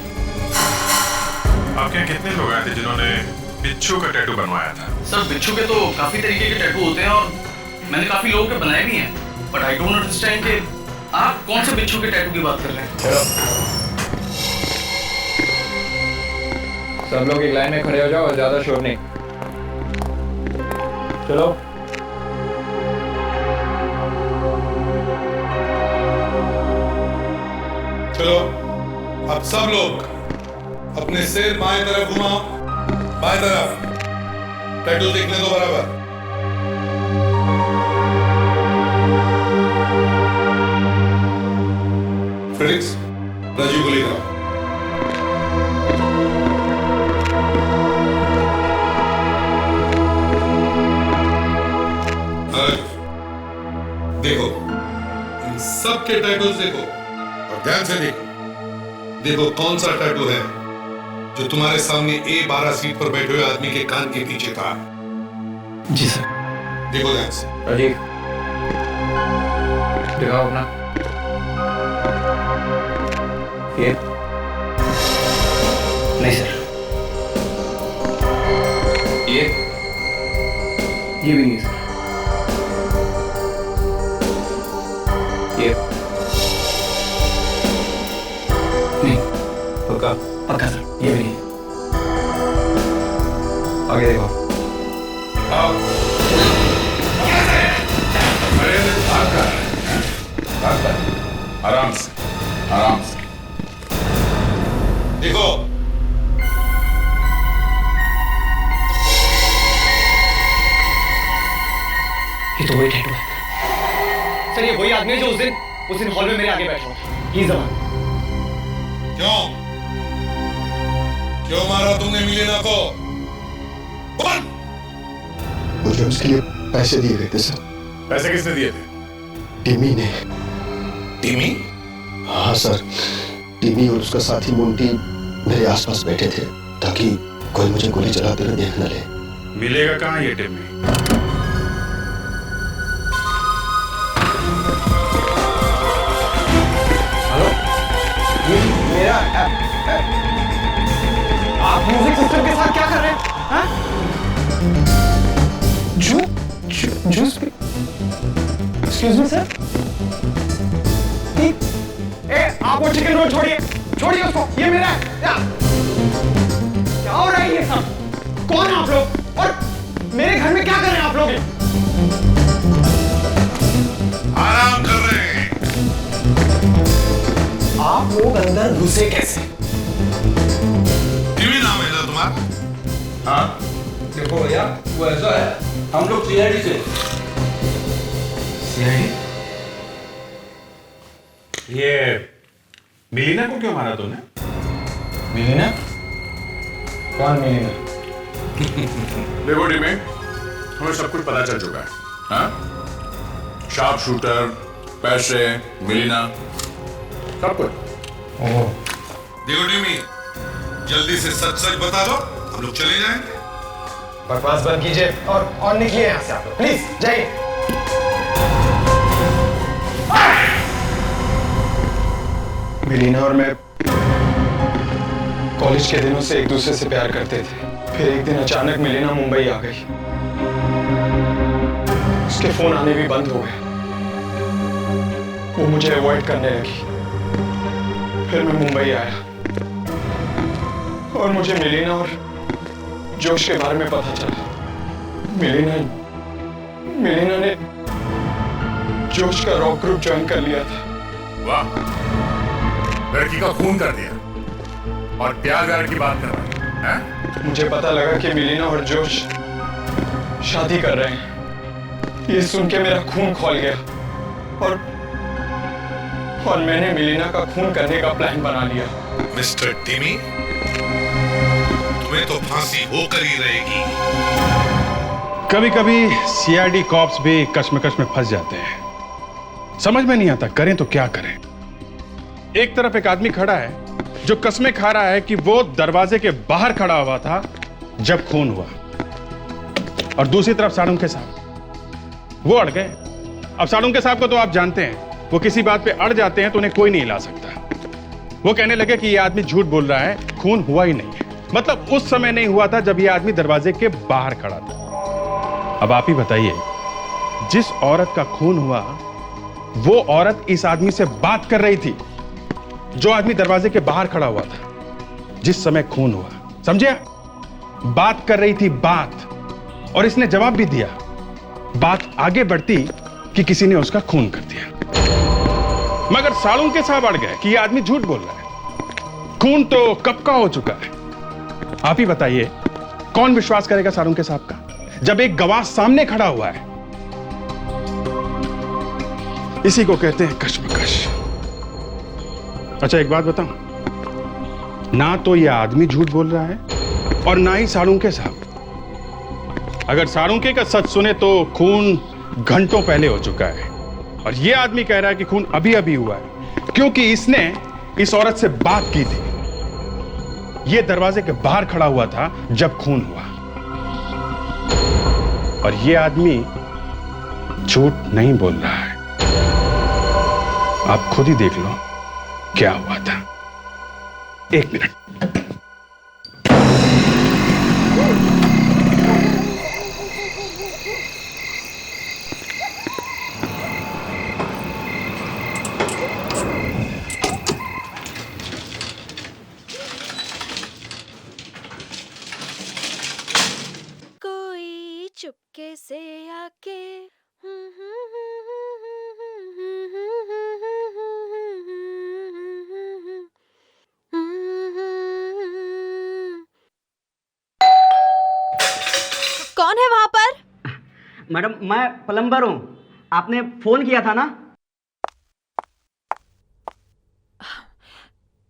आपके यहाँ कितने लोग आए थे जिन्होंने बिच्छू का टैटू बनवाया था? सर बिच्छू के तो काफी तरीके के टैटू होते हैं और मैंने काफी लोगों के बनाए भी हैं, बट आई डोंट अंडरस्टैंड कि आप कौन से बिच्छू के टैटू की बात कर रहे हैं। सब लोग एक लाइन में खड़े हो जाओ और ज्यादा शोर नहीं। चलो। चलो अब सब लोग अपने सिर बाएं तरफ घुमाओ, बाएं तरफ। टैटू देखने दो बराबर। फ्रेंड्स, राजू को लेकर आओ। देखो, इन सब के टैटूज देखो और ध्यान से देखो। देखो कौन सा टैटू है जो तुम्हारे सामने A12 सीट पर बैठे हुए आदमी के कान के पीछे था। जी सर। देखो ध्यान से। राजीव, दिखाओ अपना। ये नहीं सर। ये भी नहीं सर। ये नहीं। पक्का? पक्का सर, ये भी नहीं। आगे देखो। आराम से, आराम से। देखो ये तो वही टैटू है सर। ये वही आदमी है जो उस दिन हॉल में मेरे आगे बैठा हुआ। ही जमान। क्यों मारा तुमने मिलेना को? मुझे उसके लिए पैसे दिए गए थे सर। पैसे किसने दिए थे? टिमी ने। टिमी? हाँ सर, टिमी और उसका साथी मुंटी मेरे आसपास बैठे थे ताकि कोई मुझे गोली चलाते हुए देख न ले। मिलेगा कहाँ ये टिमी? मेरा आप म्यूजिक सिस्टम के साथ क्या कर रहे हैं? हाँ? जूस? Excuse me sir. आप वो चिकन रोल छोड़िए उसको। ये मेरा है। क्या हो रहा है ये सब? कौन है आप लोग और मेरे घर में क्या कर रहे हैं आप लोग? आराम कर रहे हैं। आप लोग अंदर घुसे कैसे? टीवी नाम है ना तुम्हारा? हाँ देखो भैया, वो ऐसा है, हम लोग CID से। CID? ये मिलीना को क्यों मारा तूने? मिलीना? कौन मिलीना? देखो टीमी, हमें सब कुछ पता चल चुका है। हाँ? शार्प शूटर, पैसे, मिलीना, सब कुछ। देखो टीमी, जल्दी से सच बता दो, हम लोग चले जाएंगे। बकवास बंद कीजिए और निकलिए यहाँ से आप लोग, प्लीज जाइए। मिलीना और मैं कॉलेज के दिनों से एक दूसरे से प्यार करते थे। फिर एक दिन अचानक मिलीना मुंबई आ गई। उसके फोन आने भी बंद हो गए। वो मुझे अवॉइड करने लगी। फिर मैं मुंबई आया और मुझे मिलीना और जोश के बारे में पता चला। मिलीना ने जोश का रॉक ग्रुप ज्वाइन कर लिया था। वाह, लड़की का खून कर दिया और प्यार व्यार की बात कर रहा है? मुझे पता लगा कि मिलीना और जोश शादी कर रहे हैं। ये सुन के मेरा खून खौल गया और मैंने मिलीना का खून करने का प्लान बना लिया। मिस्टर टिमी, तुम्हें तो फांसी होकर ही रहेगी। कभी कभी CID कॉप्स भी कश्मकश में फंस जाते हैं। समझ में नहीं आता करें तो क्या करें। एक तरफ एक आदमी खड़ा है जो कसमें खा रहा है कि वो दरवाजे के बाहर खड़ा हुआ था जब खून हुआ, और दूसरी तरफ साड़म के साथ वो अड़ गए अब सालुंके साहब को तो आप जानते हैं, वो किसी बात पे अड़ जाते हैं तो उन्हें कोई नहीं हिला सकता। वो कहने लगे कि ये आदमी झूठ बोल रहा है, खून हुआ ही नहीं है। मतलब उस समय नहीं हुआ था जब ये आदमी दरवाजे के बाहर खड़ा था। अब आप ही बताइए, जिस औरत का खून हुआ वो औरत इस आदमी से बात कर रही थी, जो आदमी दरवाजे के बाहर खड़ा हुआ था जिस समय खून हुआ। समझे? बात कर रही थी बात, और इसने जवाब भी दिया। बात आगे बढ़ती कि किसी ने उसका खून कर दिया, मगर सालुंके साहब अड़ गए कि ये आदमी झूठ बोल रहा है, खून तो कब का हो चुका है। आप ही बताइए, कौन विश्वास करेगा सालुंके साहब का, जब एक गवाह सामने खड़ा हुआ है। इसी को कहते हैं कश्मकश। अच्छा एक बात बताऊं, ना तो ये आदमी झूठ बोल रहा है और ना ही सालुंके साहब। अगर सालुंके का सच सुने तो खून घंटों पहले हो चुका है, और ये आदमी कह रहा है कि खून अभी अभी हुआ है, क्योंकि इसने इस औरत से बात की थी। ये दरवाजे के बाहर खड़ा हुआ था जब खून हुआ, और ये आदमी झूठ नहीं बोल रहा है। आप खुद ही देख लो क्या हुआ था। एक मिनट। कोई चुपके से आके कौन है वहां पर? मैडम मैं प्लम्बर हूँ, आपने फोन किया था ना?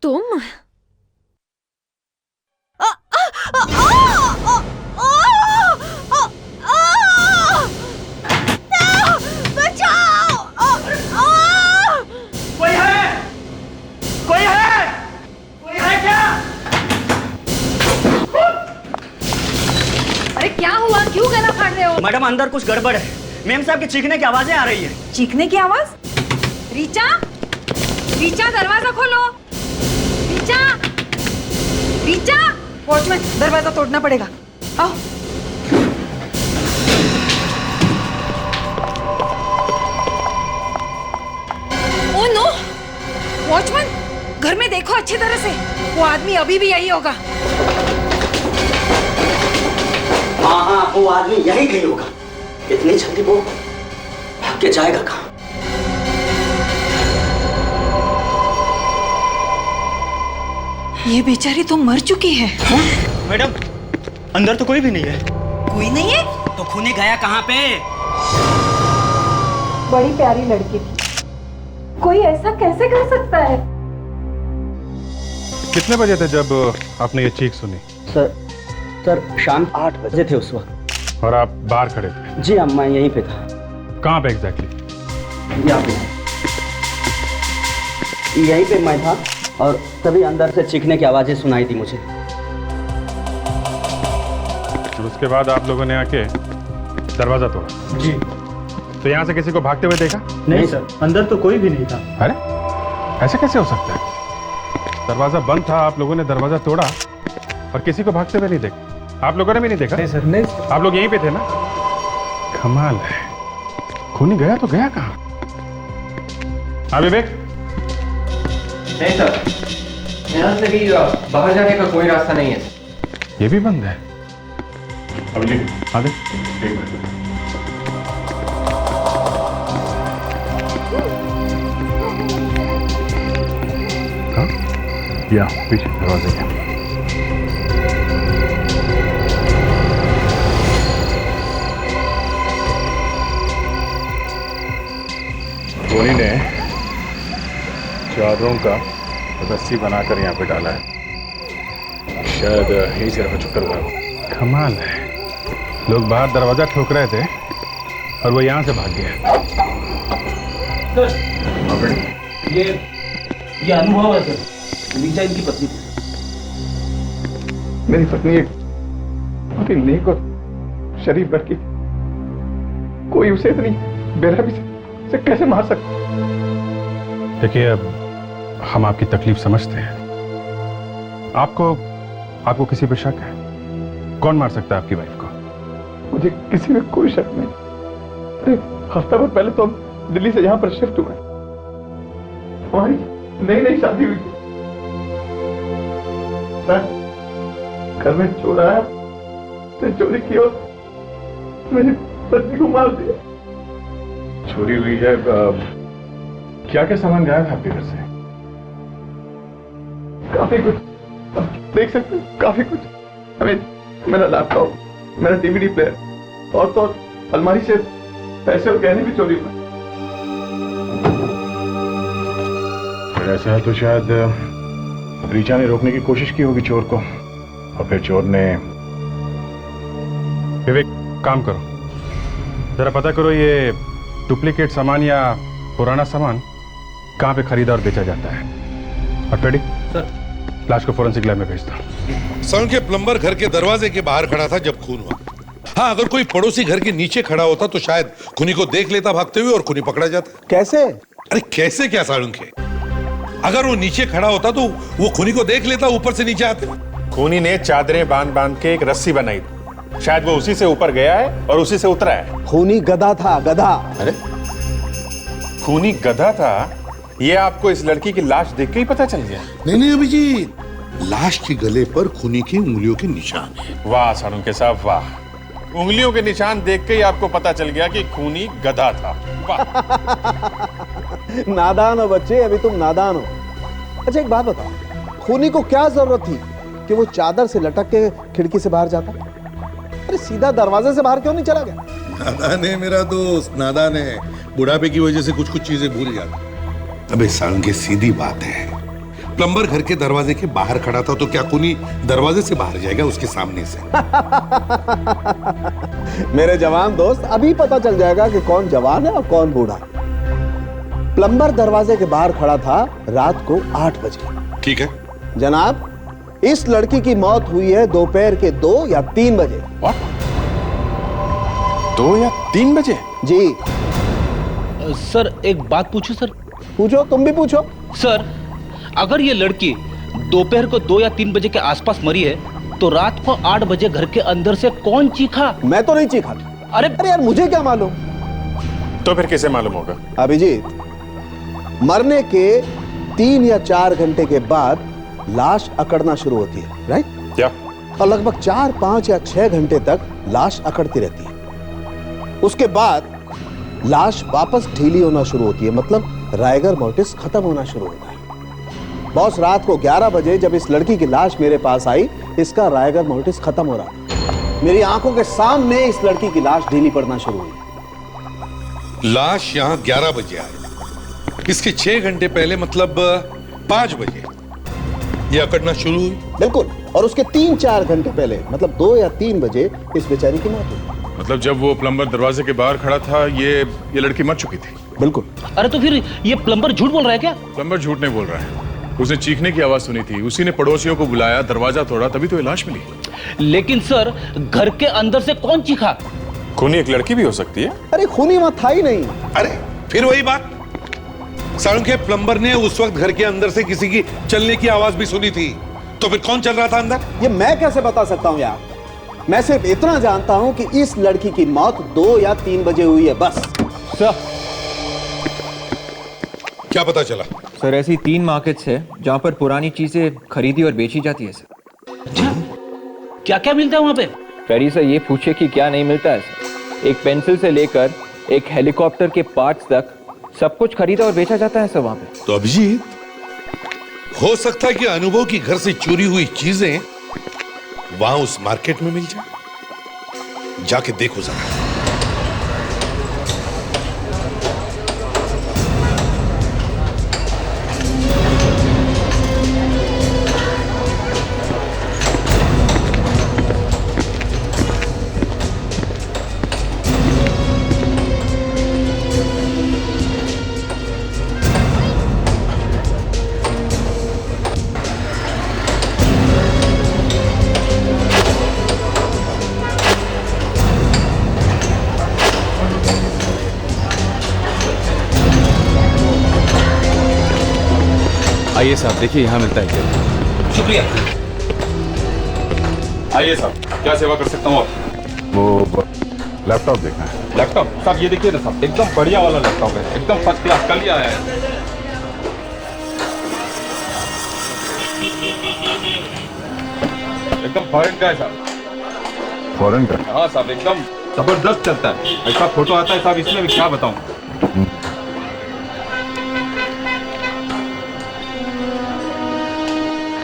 तुम? कोई है? कोई है? कोई है क्या? अरे क्या हुआ, क्यों गला फाड़ रहे हो? मैडम अंदर कुछ गड़बड़ है, मेम साहब की चीखने की आवाजें आ रही है। चीखने की आवाज? रीचा, रीचा दरवाजा खोलो। रीचा, रीचा। वॉचमैन दरवाजा तोड़ना पड़ेगा, आओ। ओ नो, वॉचमैन घर में देखो अच्छी तरह से, वो आदमी अभी भी यही होगा। हाँ वो आदमी यही कहीं होगा। इतनी जल्दी वो भाग के जाएगा कहाँ? ये बेचारी तो मर चुकी है। मैडम अंदर तो कोई भी नहीं है। कोई नहीं है? तो खूनी गया कहाँ पे? बड़ी प्यारी लड़की थी, कोई ऐसा कैसे कर सकता है? कितने बजे थे जब आपने ये चीख सुनी? सर शाम 8 बजे थे उस वक्त। और आप बाहर खड़े थे? जी हाँ, मैं यहीं पे था। कहाँ पे एग्जैक्टली? यहाँ पे, यहीं पे मैं था, और तभी अंदर से चीखने की आवाजें सुनाई दी मुझे। और उसके बाद आप लोगों ने आके दरवाजा तोड़ा? जी। तो यहाँ से किसी को भागते हुए देखा? नहीं सर, अंदर तो कोई भी नहीं था। अरे ऐसे कैसे हो सकता है? दरवाजा बंद था, आप लोगों ने दरवाजा तोड़ा और किसी को भागते हुए नहीं देखा? आप लोगों ने भी नहीं देखा? नहीं सर, नहीं सर। आप लोग यहीं पे थे ना? कमाल है, खूनी गया तो गया कहाँ? हाँ विवेक? नहीं सर, यहाँ से भी बाहर जाने का कोई रास्ता नहीं है। ये भी बंद है। अब जी हाँ दे। एक मिनट। हाँ? या पीछे दरवाजे के। धोनी ने चादरों का रस्सी बनाकर यहाँ पे डाला है, शायद यही से रखा चक्कर हुआ। कमाल है, लोग बाहर दरवाजा ठोक रहे थे और वो यहाँ से भाग गया। ये अनुभव है सर, रीचा इनकी पत्नी थी। मेरी पत्नी एक बहुत ही नेक और शरीफ लड़की, कोई उसे इतनी बेरहमी से इसे कैसे मार सकते? देखिए, अब हम आपकी तकलीफ समझते हैं। आपको किसी पे शक है? कौन मार सकता है आपकी वाइफ को? मुझे किसी में कोई शक नहीं। अरे हफ्ता भर पहले तो हम दिल्ली से यहाँ पर शिफ्ट हुए। हमारी नई नई शादी हुई। घर में चोर आया, चोरी की और मेरी पत्नी को मार दिया। चोरी हुई है। क्या क्या सामान गायब है आपके घर से? काफी कुछ, आप देख सकते हैं, काफी कुछ। मेरा लैपटॉप, मेरा डीवीडी प्लेयर और तो अलमारी से पैसे और गहने भी चोरी हुए। ऐसा है तो शायद रीचा ने रोकने की कोशिश की होगी चोर को, और फिर चोर ने। विवेक, काम करो, जरा पता करो ये डुप्लीकेट सामान या पुराना सामान कहाँ पे खरीदा और बेचा जाता है। और पेडी सर, लाश को फोरेंसिक लैब में भेजता। साउंड के प्लम्बर घर के दरवाजे के बाहर खड़ा था जब खून हुआ। हाँ, अगर कोई पड़ोसी घर के नीचे खड़ा होता तो शायद खूनी को देख लेता भागते हुए और खूनी पकड़ा जाता। कैसे? अरे कैसे क्या साउंड के, अगर वो नीचे खड़ा होता तो वो खूनी को देख लेता, ऊपर से नीचे आते। खूनी ने चादरें बांध बांध के एक रस्सी बनाई, शायद वो उसी से ऊपर गया है और उसी से उतरा है। खूनी गधा था, गधा। अरे खूनी गधा था, ये आपको इस लड़की की लाश देख के ही पता चल गया? नहीं अभिजीत, लाश के गले पर खूनी की उंगलियों के निशान है। वाह सालुंके साहब, वाह। उंगलियों के निशान देख के ही आपको पता चल गया कि खूनी गधा था। नादान हो बच्चे, अभी तुम नादान हो। अच्छा एक बात बताओ, खूनी को क्या जरूरत थी कि वो चादर से लटक के खिड़की से बाहर जाता? अरे सीधा दरवाजे से बाहर क्यों नहीं चला गया? नादान है मेरा दोस्त, नादान है। बुढ़ापे की वजह से कुछ कुछ चीजें भूल जाता। अबे सालुंके, सीधी बात है, प्लम्बर घर के दरवाजे के बाहर खड़ा था तो क्या खूनी दरवाजे से बाहर जाएगा उसके सामने से? मेरे जवान दोस्त, अभी पता चल जाएगा कि कौन जवान है और कौन बूढ़ा। प्लम्बर दरवाजे के बाहर खड़ा था रात को 8 बजे। ठीक है जनाब, इस लड़की की मौत हुई है दोपहर के 2 या 3 बजे। 2 या 3 बजे? जी सर एक बात पूछूं सर? पूछो, तुम भी पूछो। सर अगर ये लड़की दोपहर को 2 या 3 बजे के आसपास मरी है तो रात को 8 बजे घर के अंदर से कौन चीखा? मैं तो नहीं चीखा। अरे यार मुझे क्या मालूम? तो फिर किसे मालूम होगा? अभिजीत, मरने के 3 या 4 घंटे के बाद लाश अकड़ना शुरू होती है, राइट? क्या? और लगभग 4, 5 या 6 घंटे तक लाश अकड़ती रहती है। उसके बाद लाश वापस ढीली होना शुरू होती है, मतलब राइगर मोर्टिस खत्म होना शुरू होता है। बॉस, रात को 11 बजे जब इस लड़की की लाश मेरे पास आई, इसका राइगर मोर्टिस खत्म हो रहा था। मेरी आंखों के सामने इस लड़की की लाश ढीली पड़ना शुरू हुई। लाश यहाँ 11 बजे आई, इसके 6 घंटे पहले मतलब 5 बजे ये अकड़ना शुरू हुई। बिल्कुल, और उसके 3-4 घंटे पहले मतलब 2 या 3 बजे इस बेचारी की मौत हुई। मतलब जब वो प्लम्बर दरवाजे के बाहर खड़ा था ये लड़की मर चुकी थी? बिल्कुल। अरे तो फिर ये प्लम्बर झूठ बोल रहा है क्या? प्लम्बर झूठ नहीं बोल रहा है, उसने चीखने की आवाज सुनी थी, उसी ने पड़ोसियों को बुलाया, दरवाजा तोड़ा, तभी तो ये लाश मिली। लेकिन सर घर के अंदर से कौन चीखा? खूनी एक लड़की भी हो सकती है। अरे खूनी वहां था ही नहीं। अरे फिर वही बात, साउंड के प्लम्बर ने उस वक्त घर के अंदर से किसी की चलने की आवाज भी सुनी थी, तो फिर कौन चल रहा था अंदर? ये मैं कैसे बता सकता हूं यार? मैं सिर्फ इतना जानता हूं कि इस लड़की की मौत 2 या 3 बजे हुई है, बस। सर क्या पता चला? सर ऐसी 3 मार्केट्स है जहां पर पुरानी चीजें खरीदी और बेची जाती है सर। अच्छा, क्या क्या मिलता है वहां पे? फ्रेडी सर ये पूछे कि क्या नहीं मिलता है सर। एक पेंसिल से लेकर एक हेलीकॉप्टर के पार्ट्स तक सब कुछ खरीदा और बेचा जाता है सर वहां पे। तो अभिजीत, हो सकता है कि अनुभव की घर से चोरी हुई चीजें वहां उस मार्केट में मिल जाए। जाके देखो जरा। आइए साहब, देखिए यहाँ मिलता है क्या। शुक्रिया। आइए साहब, क्या सेवा कर सकता हूँ आप? वो लैपटॉप देखना है। लैपटॉप साहब, ये देखिए ना साहब, एकदम बढ़िया वाला लैपटॉप है, एकदम फर्स्ट क्लास, कल ही आया है। एकदम फॉरेन का है साहब। फॉरेन का? हाँ साहब, एकदम जबरदस्त चलता है। ऐसा फोटो आता है साहब इसमें, क्या बताऊं।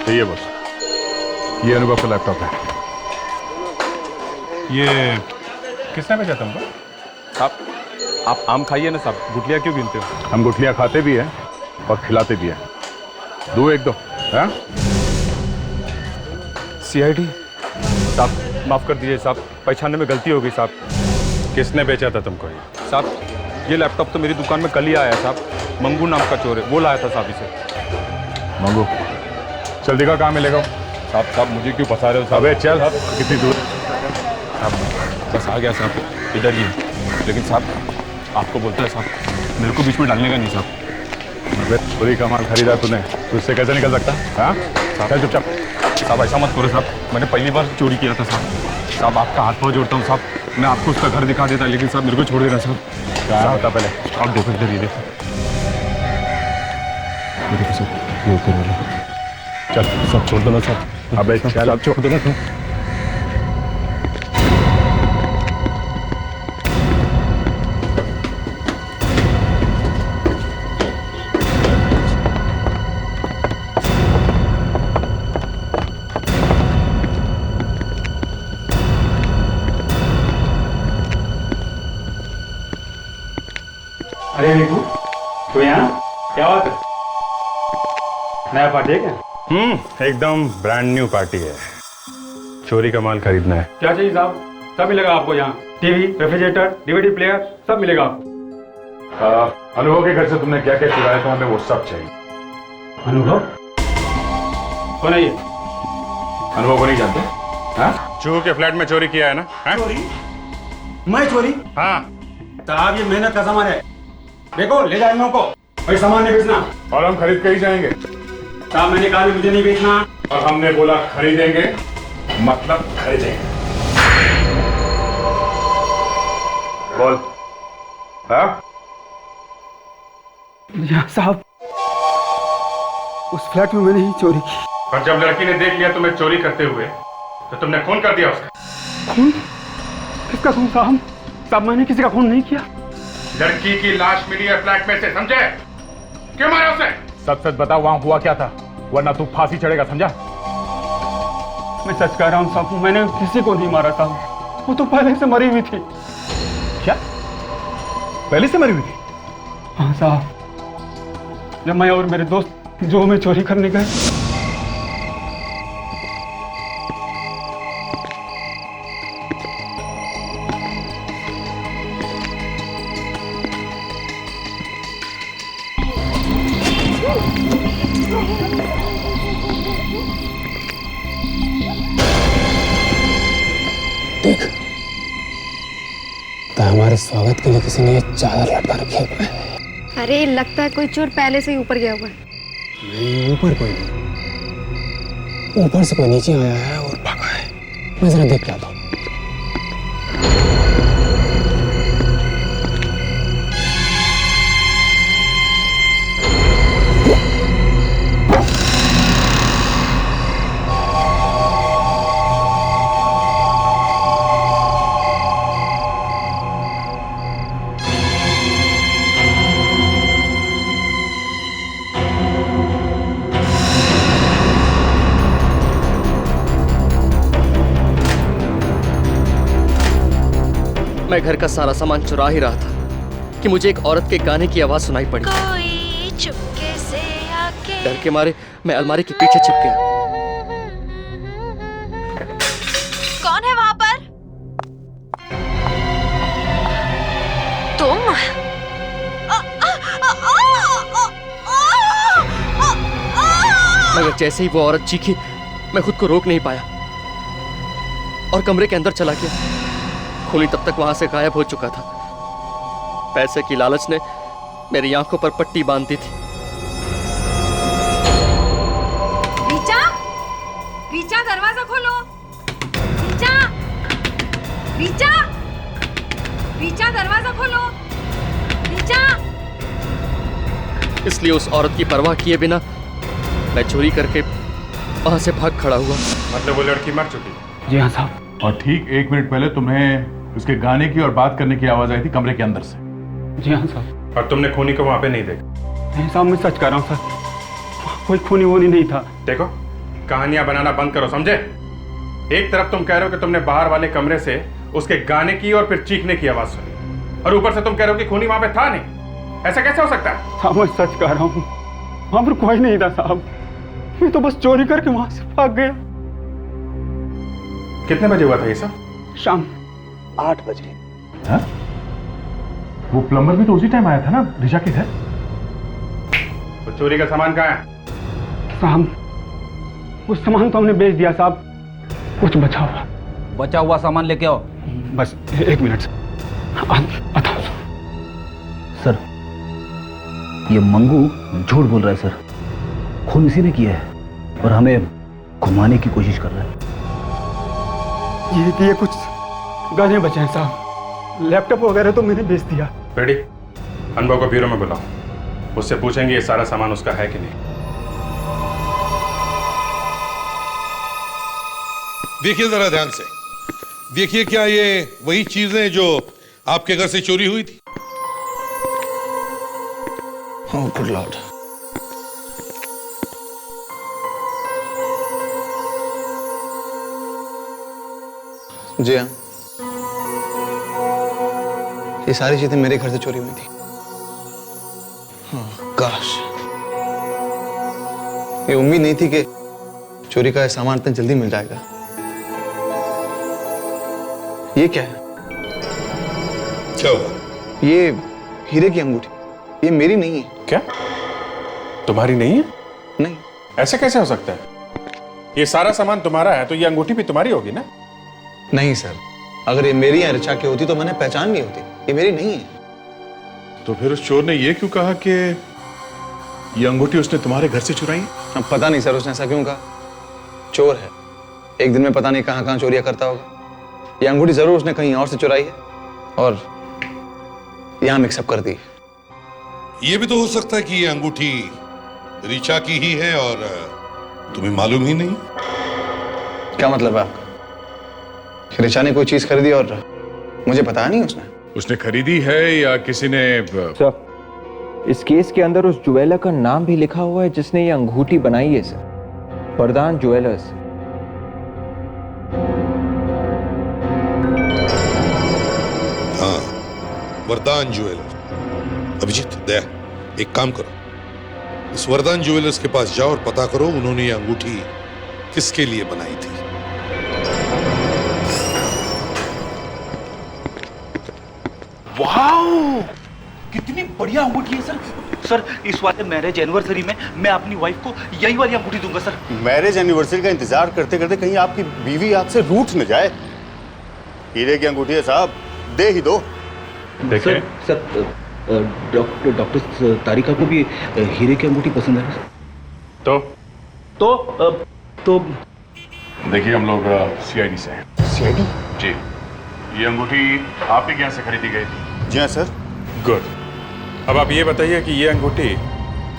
ये बस, ये अनुभव का लैपटॉप है। ये किसने भेजा तुमको? साहब, आप आम खाइए ना साहब, गुठलियाँ क्यों गिनते हो? हम गुठलियाँ खाते भी हैं और खिलाते भी हैं। दो एक दो। हाँ? CID साहब, माफ कर दीजिए साहब, पहचानने में गलती हो गई साहब। किसने बेचा था तुमको ये? साहब, ये लैपटॉप तो मेरी दुकान में कल ही आया है साहब। मंगू नाम का चोर है, वो लाया था साहब इसे। मंगू, चल दिखा कहाँ मिलेगा। साहब मुझे क्यों फंसा रहे हो साहब? अबे चल, कितनी दूर? साहब बस आ गया साहब, इधर ही है। लेकिन साहब आपको बोलता है साहब, मेरे को बीच में डालने का नहीं साहब। अबे चोरी का माल खरीदा तूने, तो उससे कैसे निकल सकता? हाँ? चल चुपचाप। साहब ऐसा मत करो साहब, मैंने पहली बार चोरी किया था साहब। साहब आपका हाथ पाँव जोड़ता हूँ साहब, मैं आपको उसका घर दिखा देता, लेकिन साहब मेरे को छोड़ देना साहब। क्या होता पहले? आप देखो इधर, ये देखो। देखो साहब, ये ऊपर वाला। चल सब छोड़ दो ना साहब। अबे चल, आप छोड़ दो ना साहब। अरे निकू, तो यहाँ क्या बात है? नया पार्टी है क्या? एकदम ब्रांड न्यू पार्टी है। चोरी का माल खरीदना है। क्या चाहिए साहब? सब मिलेगा आपको यहाँ। टीवी, रेफ्रिजरेटर, DVD प्लेयर, सब मिलेगा आपको। अनुभव के घर से तुमने क्या क्या चुराया था, हमें वो सब चाहिए। अनुभव कौन है ये? अनुभव को नहीं जानते? हाँ? चूहू के फ्लैट में चोरी किया है ना? चोरी? मैं चोरी? हाँ साहब ये मेहनत का सामान है, देखो ले जाएंगे उनको। भाई सामान नहीं बेचना। और हम खरीद के ही जाएंगे। साहब मैंने कहा मुझे नहीं बेचना। और हमने बोला खरीदेंगे, मतलब खरीदेंगे। बोल। हाँ? साहब उस फ्लैट में मैंने ही चोरी की। और जब लड़की ने देख लिया तुम्हें चोरी करते हुए, तो तुमने खून कर दिया उसका। खून? किसका खून साहब? साहब मैंने किसी का खून नहीं किया। लड़की की लाश मिली है फ्लैट में से, समझे? क्यों मारा उसे? सच सच बता, वहां हुआ क्या था, वरना तू फांसी चढ़ेगा, समझा? मैं सच कह रहा हूँ साहब, मैंने किसी को नहीं मारा साहब, वो तो पहले से मरी हुई थी। क्या? पहले से मरी हुई थी? हाँ साहब, जब मैं और मेरे दोस्त जो में चोरी करने गए, देख, तो हमारे स्वागत के लिए किसी ने ये चादर लटका रखी है। अरे लगता है कोई चोर पहले से ही ऊपर गया हुआ है। नहीं, ऊपर कोई नहीं, ऊपर से कोई नीचे आया है और भागा है। मैं जरा देख के आता हूँ। मैं घर का सारा सामान चुरा ही रहा था कि मुझे एक औरत के गाने की आवाज सुनाई पड़ी। कोई चुपके से आके। डर के मारे मैं अलमारी के पीछे छिप गया। कौन है वहां पर? तुम? मगर जैसे ही वो औरत चीखी, मैं खुद को रोक नहीं पाया और कमरे के अंदर चला गया। खूनी तब तक वहां से गायब हो चुका था। पैसे की लालच ने मेरी आंखों पर पट्टी बांध दी थी। इसलिए उस औरत की परवाह किए बिना मैं चोरी करके वहां से भाग खड़ा हुआ। मतलब वो लड़की मर चुकी है? जी हाँ साहब। और ठीक 1 मिनट पहले तुम्हें उसके गाने की और बात करने की आवाज आई थी कमरे के अंदर से। जी हाँ साहब। और तुमने खूनी को वहां पे नहीं देखा? नहीं साहब, मैं सच कह रहा हूँ सर, कोई खूनी वूनी नहीं था। देखो, कहानियां बनाना बंद करो, समझे? एक तरफ तुम कह रहे हो कि तुमने बाहर वाले कमरे से उसके गाने की और फिर चीखने की आवाज सुनी, और ऊपर से तुम कह रहे हो कि खूनी वहां पे था नहीं। ऐसा कैसे हो सकता है? साहब मैं सच कह रहा हूँ, वहां पर कोई नहीं था साहब, मैं तो बस चोरी करके वहां से भाग गया। कितने बजे हुआ था ये सब? शाम 8 बजे। हाँ? वो प्लम्बर भी तो उसी टाइम आया था ना ऋचा के घर? वो चोरी का सामान कहाँ है? साहब उस सामान तो हमने बेच दिया साहब, कुछ बचा हुआ सामान लेके आओ। बस 1 मिनट आता हूं। सर, ये मंगू झूठ बोल रहा है सर, खून इसी ने किया है और हमें घुमाने की कोशिश कर रहा है। ये कुछ गाने बचे हैं साहब, लैपटॉप वगैरह तो मैंने बेच दिया। रेडी, अनुभव को ब्यूरो में बुलाओ, उससे पूछेंगे ये सारा सामान उसका है कि नहीं। देखिए जरा ध्यान से, देखिए क्या ये वही चीजें जो आपके घर से चोरी हुई थी? Oh good Lord. जी हाँ, ये सारी चीजें मेरे घर से चोरी हुई थी। हाँ, काश ये उम्मीद नहीं थी कि चोरी का सामान इतना जल्दी मिल जाएगा। ये क्या है? क्या हुआ? ये हीरे की अंगूठी, ये मेरी नहीं है। क्या? तुम्हारी नहीं है? नहीं। ऐसे कैसे हो सकता है? ये सारा सामान तुम्हारा है तो ये अंगूठी भी तुम्हारी होगी ना? नहीं सर, अगर ये मेरी या ऋचा की होती तो मैंने पहचान ली होती। ये मेरी नहीं है। तो फिर उस चोर ने ये क्यों कहा कि ये अंगूठी उसने तुम्हारे घर से चुराई? अब पता नहीं सर उसने ऐसा क्यों कहा। चोर है, एक दिन में पता नहीं कहां कहां चोरियां करता होगा। ये अंगूठी जरूर उसने कहीं और से चुराई है और यहां मिक्सअप कर दी। ये भी तो हो सकता है कि ये अंगूठी ऋचा की ही है और तुम्हें मालूम ही नहीं। क्या मतलब है आपका? ऋचा ने कोई चीज खरीदी और मुझे पता नहीं उसने खरीदी है या किसी ने? सर, इस केस के अंदर उस ज्वेलर का नाम भी लिखा हुआ है जिसने ये अंगूठी बनाई है सर, वरदान ज्वेलर्स। हाँ, वरदान ज्वेलर्स। अभिजीत, दया, एक काम करो, इस वरदान ज्वेलर्स के पास जाओ और पता करो उन्होंने ये अंगूठी किसके लिए बनाई थी। वाओ, कितनी बढ़िया अंगूठी है सर। सर, इस वाले मैरिज एनिवर्सरी में मैं अपनी वाइफ को यही वाली अंगूठी दूंगा सर। मैरिज एनिवर्सरी का इंतजार करते करते कहीं आपकी बीवी आपसे रूठ न जाए। हीरे की अंगूठी है साहब, दे ही दो। सर, डॉक्टर तारिका को भी हीरे की अंगूठी पसंद है। तो देखिए, हम लोग सीआईडी से हैं। सीआईडी? जी। ये अंगूठी आप ही यहाँ से खरीदी गई थी? जी हाँ सर। गुड। अब आप ये बताइए कि ये अंगूठी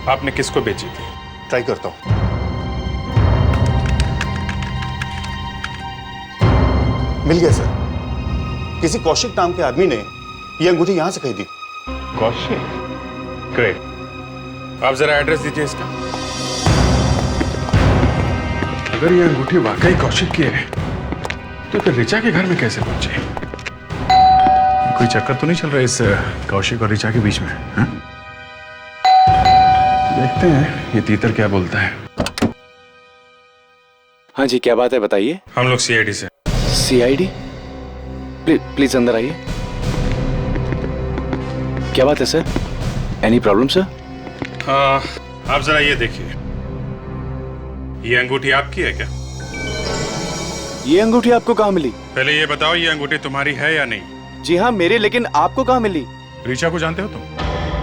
आपने किसको बेची थी? ट्राई करता हूँ। मिल गया सर, किसी कौशिक नाम के आदमी ने ये अंगूठी यहाँ से खरीदी। कौशिक? ग्रेट। आप जरा एड्रेस दीजिए इसका। अगर ये अंगूठी वाकई कौशिक की है तो फिर ऋचा के घर में कैसे पहुंचे? कोई चक्कर तो नहीं चल रहा इस कौशिक और ऋचा के बीच में? हा? देखते हैं ये तीतर क्या बोलता है। हाँ जी, क्या बात है बताइए। हम लोग सीआईडी से। सीआईडी? प्लीज अंदर आइए। क्या बात है सर? Any problem sir? आप जरा ये देखिए, ये अंगूठी आपकी है क्या? ये अंगूठी आपको कहाँ मिली? पहले ये बताओ, ये अंगूठी तुम्हारी है या नहीं? जी हाँ मेरी, लेकिन आपको कहाँ मिली? ऋचा को जानते हो तुम?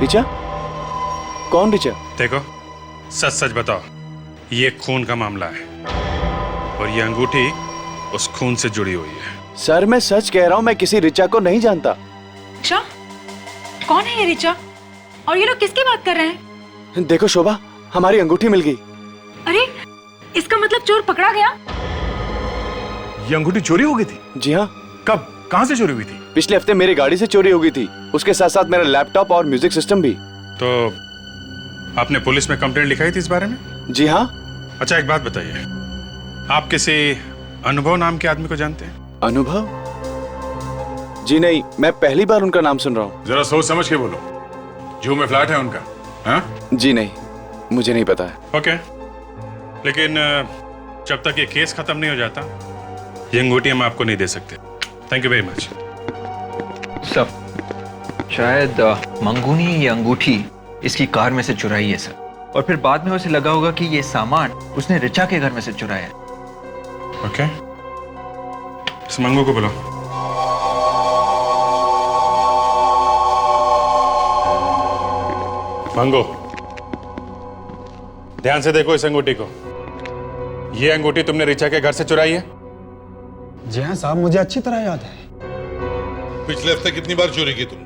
ऋचा? कौन ऋचा? देखो, सच सच बताओ, ये खून का मामला है और ये अंगूठी उस खून से जुड़ी हुई है। सर मैं सच कह रहा हूँ, मैं किसी ऋचा को नहीं जानता। ऋचा? कौन है ये ऋचा? और ये लोग किसकी बात कर रहे हैं? देखो शोभा, हमारी अंगूठी मिल गई। अरे इसका मतलब चोर पकड़ा गया? ये अंगूठी चोरी हो गई थी? जी हाँ। कब, कहाँ से चोरी हुई थी? पिछले हफ्ते मेरी गाड़ी से चोरी हो गई थी, उसके साथ साथ मेरा लैपटॉप और म्यूजिक सिस्टम भी। तो आपने पुलिस में कंप्लेंट लिखाई थी इस बारे में? जी हाँ। अच्छा एक बात बताइए, आप किसी अनुभव नाम के आदमी को जानते हैं? अनुभव? जी नहीं, मैं पहली बार उनका नाम सुन रहा हूँ। जरा सोच समझ के बोलो। जू में फ्लैट है उनका? हाँ? जी नहीं, मुझे नहीं पता है। ओके, लेकिन जब तक ये केस खत्म नहीं हो जाता, ये अंगूठी हम आपको नहीं दे सकते। Thank you very much. Sir, शायद मंगू ने ये अंगूठी इसकी कार में से चुराई है सर, और फिर बाद में उसे लगा होगा कि ये सामान उसने रिचा के घर में से चुराया है। ओके, इस मंगू को बुलाओ। मंगू, ध्यान से देखो इस अंगूठी को। ये अंगूठी तुमने रिचा के घर से चुराई है? जी हाँ साहब, मुझे अच्छी तरह याद है। पिछले हफ्ते कितनी बार चोरी की तुम?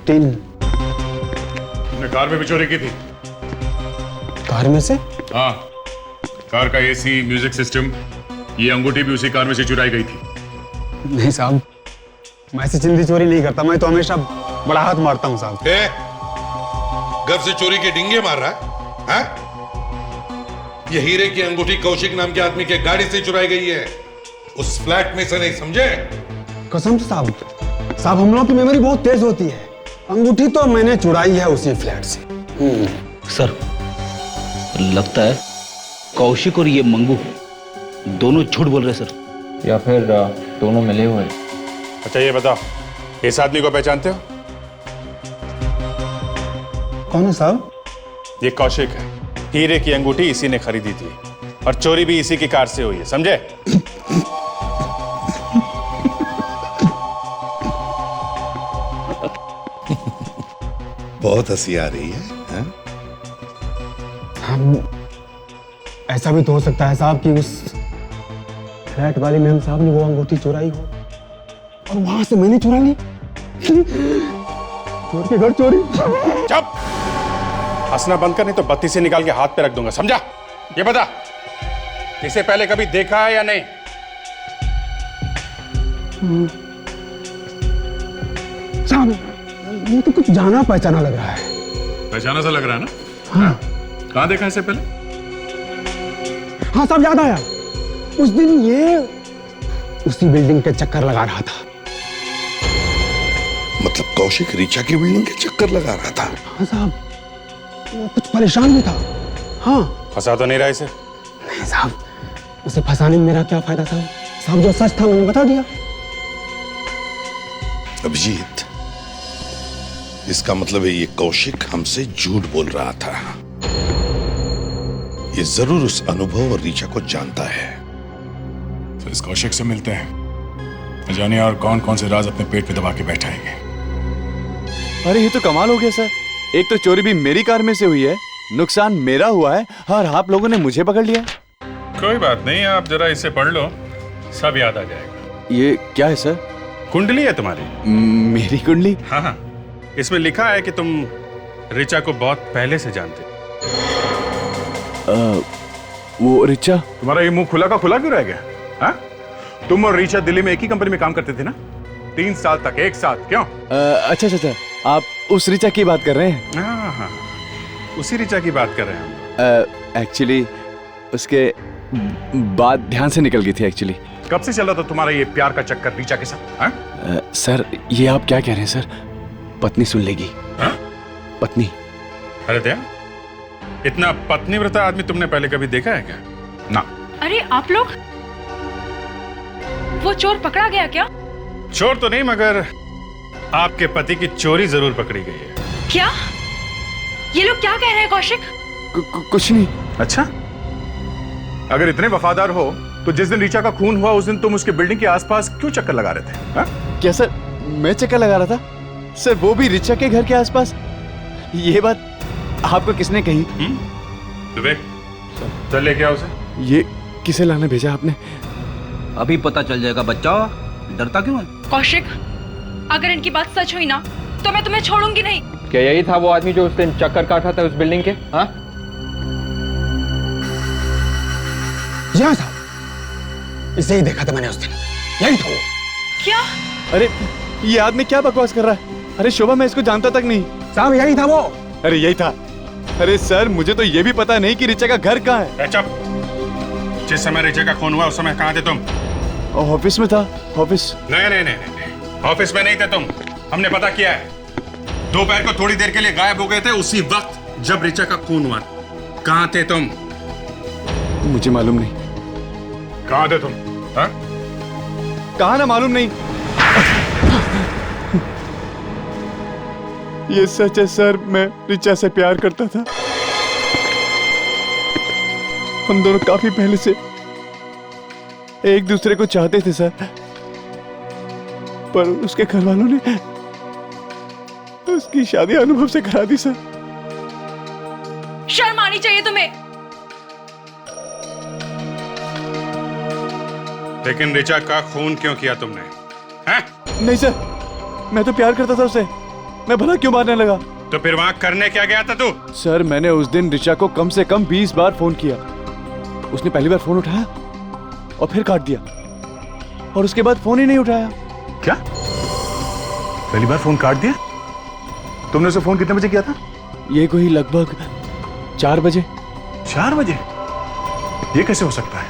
3। तुमने कार में भी चोरी की थी? कार में से? हाँ, कार का एसी, म्यूजिक सिस्टम, ये अंगूठी भी उसी कार में से चुराई गई थी। नहीं साहब, मैं ऐसी चिंदी चोरी नहीं करता, मैं तो हमेशा बड़ा हाथ मारता हूँ साहब। घर से चोरी के डिंगे मार रहा है? ये हीरे की अंगूठी कौशिक नाम के आदमी के गाड़ी से चुराई गई है, उस फ्लैट में से, नहीं समझे? कसम से साहब, साहब हम लोगों की मेमोरी बहुत तेज होती है। अंगूठी तो मैंने चुराई है उसी फ्लैट से। सर, लगता है कौशिक और ये मंगू दोनों झूठ बोल रहे सर। या फिर दोनों मिले हुए। अच्छा ये बताओ, इस आदमी को पहचानते हो? कौन है साहब? ये कौशिक है। हीरे की अंगूठी इसी ने खरीदी थी और चोरी भी इसी की कार से हुई है, समझे? बहुत हंसी आ रही है, हैं? हम ऐसा भी तो हो सकता है साहब कि उस फ्लैट वाले मैम साहब ने वो अंगूठी चुराई हो और वहां से मैंने चुरा ली। चोर के घर चोरी। चुप! हंसना बंद कर, नहीं तो बत्ती से निकाल के हाथ पे रख दूंगा, समझा? ये बता, इसे पहले कभी देखा है या नहीं? साहब ये तो कुछ जाना पहचाना लग रहा है। पहचाना सा लग रहा है ना? हाँ। कहाँ देखा इसे पहले? हाँ साहब, याद आया। उस दिन ये उसी बिल्डिंग के चक्कर लगा रहा था। मतलब कौशिक रीचा की बिल्डिंग के चक्कर लगा रहा था? हाँ साहब, वो कुछ परेशान भी था। हाँ। फंसा तो नहीं रहा इसे? नहीं साहब, उसे फंसाने में मेरा क्या फायदा था? साहब जो सच था मैंने बता दिया। अभिजीत, इसका मतलब है ये कौशिक हमसे झूठ बोल रहा था। ये जरूर उस अनुभव और रीचा को जानता है। तो इस कौशिक से मिलते हैं, जानिए और कौन कौन से राज अपने पेट पे दबा के बैठाएंगे। अरे ये तो कमाल हो गया सर, एक तो चोरी भी मेरी कार में से हुई है, नुकसान मेरा हुआ है और आप लोगों ने मुझे पकड़ लिया। कोई बात नहीं, आप जरा इसे पढ़ लो, सब याद आ जाएगा। ये क्या है सर? कुंडली है तुम्हारी। मेरी कुंडली? हाँ हाँ, इसमें लिखा है कि तुम रिचा को बहुत पहले से जानते। वो रिचा? तुम्हारा ये मुंह खुला का खुला क्यों रह गया? हाँ? तुम और रिचा दिल्ली में एक ही कंपनी में काम करते थे ना? 3 साल तक एक साथ, क्यों? अच्छा अच्छा अच्छा, आप उस रिचा की बात कर रहे हैं? हाँ हाँ, उसी रिचा की बात कर रहे हैं। एक्चुअली उसके बात ध्यान से निकल गई थी एक्चुअली। कब से चला था तुम्हारा ये प्यार का चक्कर रीचा के साथ? हाँ? सर ये आप क्या कह रहे हैं सर? पत्नी सुन लेगी। हाँ? पत्नी? अरे दया, इतना पत्नीव्रता आदमी तुमने पहले कभी देखा है क्या? ना। अरे आप लोग, वो चोर पकड़ा गया क्या? चोर तो नहीं, मगर आपके पति की चोरी जरूर पकड़ी गई है। क्या? ये लोग क्या कह रहे हैं कौशिक? कुछ नहीं। अच्छा, अगर इतने वफादार हो तो जिस दिन रीचा का खून हुआ उस दिन तुम उसके बिल्डिंग के आसपास क्यों चक्कर लगा रहे थे? हा? क्या सर मैं चक्कर लगा रहा था? सर वो भी रीचा के घर के आसपास? ये बात आपको किसने कही? विवेक, चल लेके आओ उसे। ये किसे लाने भेजा आपने? अभी पता चल जाएगा बच्चा, डरता क्यों है? कौशिक, अगर इनकी बात सच हुई ना तो मैं तुम्हें छोड़ूंगी नहीं। क्या यही था वो आदमी जो उस दिन चक्कर काटा था उस बिल्डिंग के? हाँ, यहाँ था, इसे ही देखा था मैंने उस दिन, यही था वो। क्या? अरे ये आदमी क्या बकवास कर रहा है? अरे शोभा, मैं इसको जानता तक नहीं। साहब यही था वो। अरे यही था। अरे सर, मुझे तो ये भी पता नहीं कि रिचा का घर कहाँ है। चुप। जिस समय रिचा का खून हुआ उस समय कहाँ थे तुम? ऑफिस में था। ऑफिस? नहीं, ऑफिस में नहीं थे तुम। हमने पता किया है। दोपहर को थोड़ी देर के लिए गायब हो गए थे उसी वक्त जब रिचा का खून हुआ। कहाँ थे तुम? मुझे मालूम नहीं। कहाँ थे तुम? हाँ? कहाँ ना मालूम नहीं। ये सच है सर, मैं रिचा से प्यार करता था। हम दोनों काफी पहले से एक दूसरे को चाहते थे सर, पर उसके घर वालों ने उसकी शादी अनुभव से करा दी सर। शर्म आनी चाहिए तुम्हें। लेकिन रिचा का खून क्यों किया तुमने? हैं? नहीं सर, मैं तो प्यार करता था उसे, मैं भला क्यों मारने लगा? तो फिर वहां करने क्या गया था तू? सर मैंने उस दिन रिचा को कम से कम 20 बार फोन किया। उसने पहली बार फोन उठाया और फिर काट दिया, और उसके बाद फोन ही नहीं उठाया। क्या? पहली बार फोन काट दिया? तुमने उसे फोन कितने बजे किया था? ये कोई लगभग 4 बजे। 4 बजे? ये कैसे हो सकता है?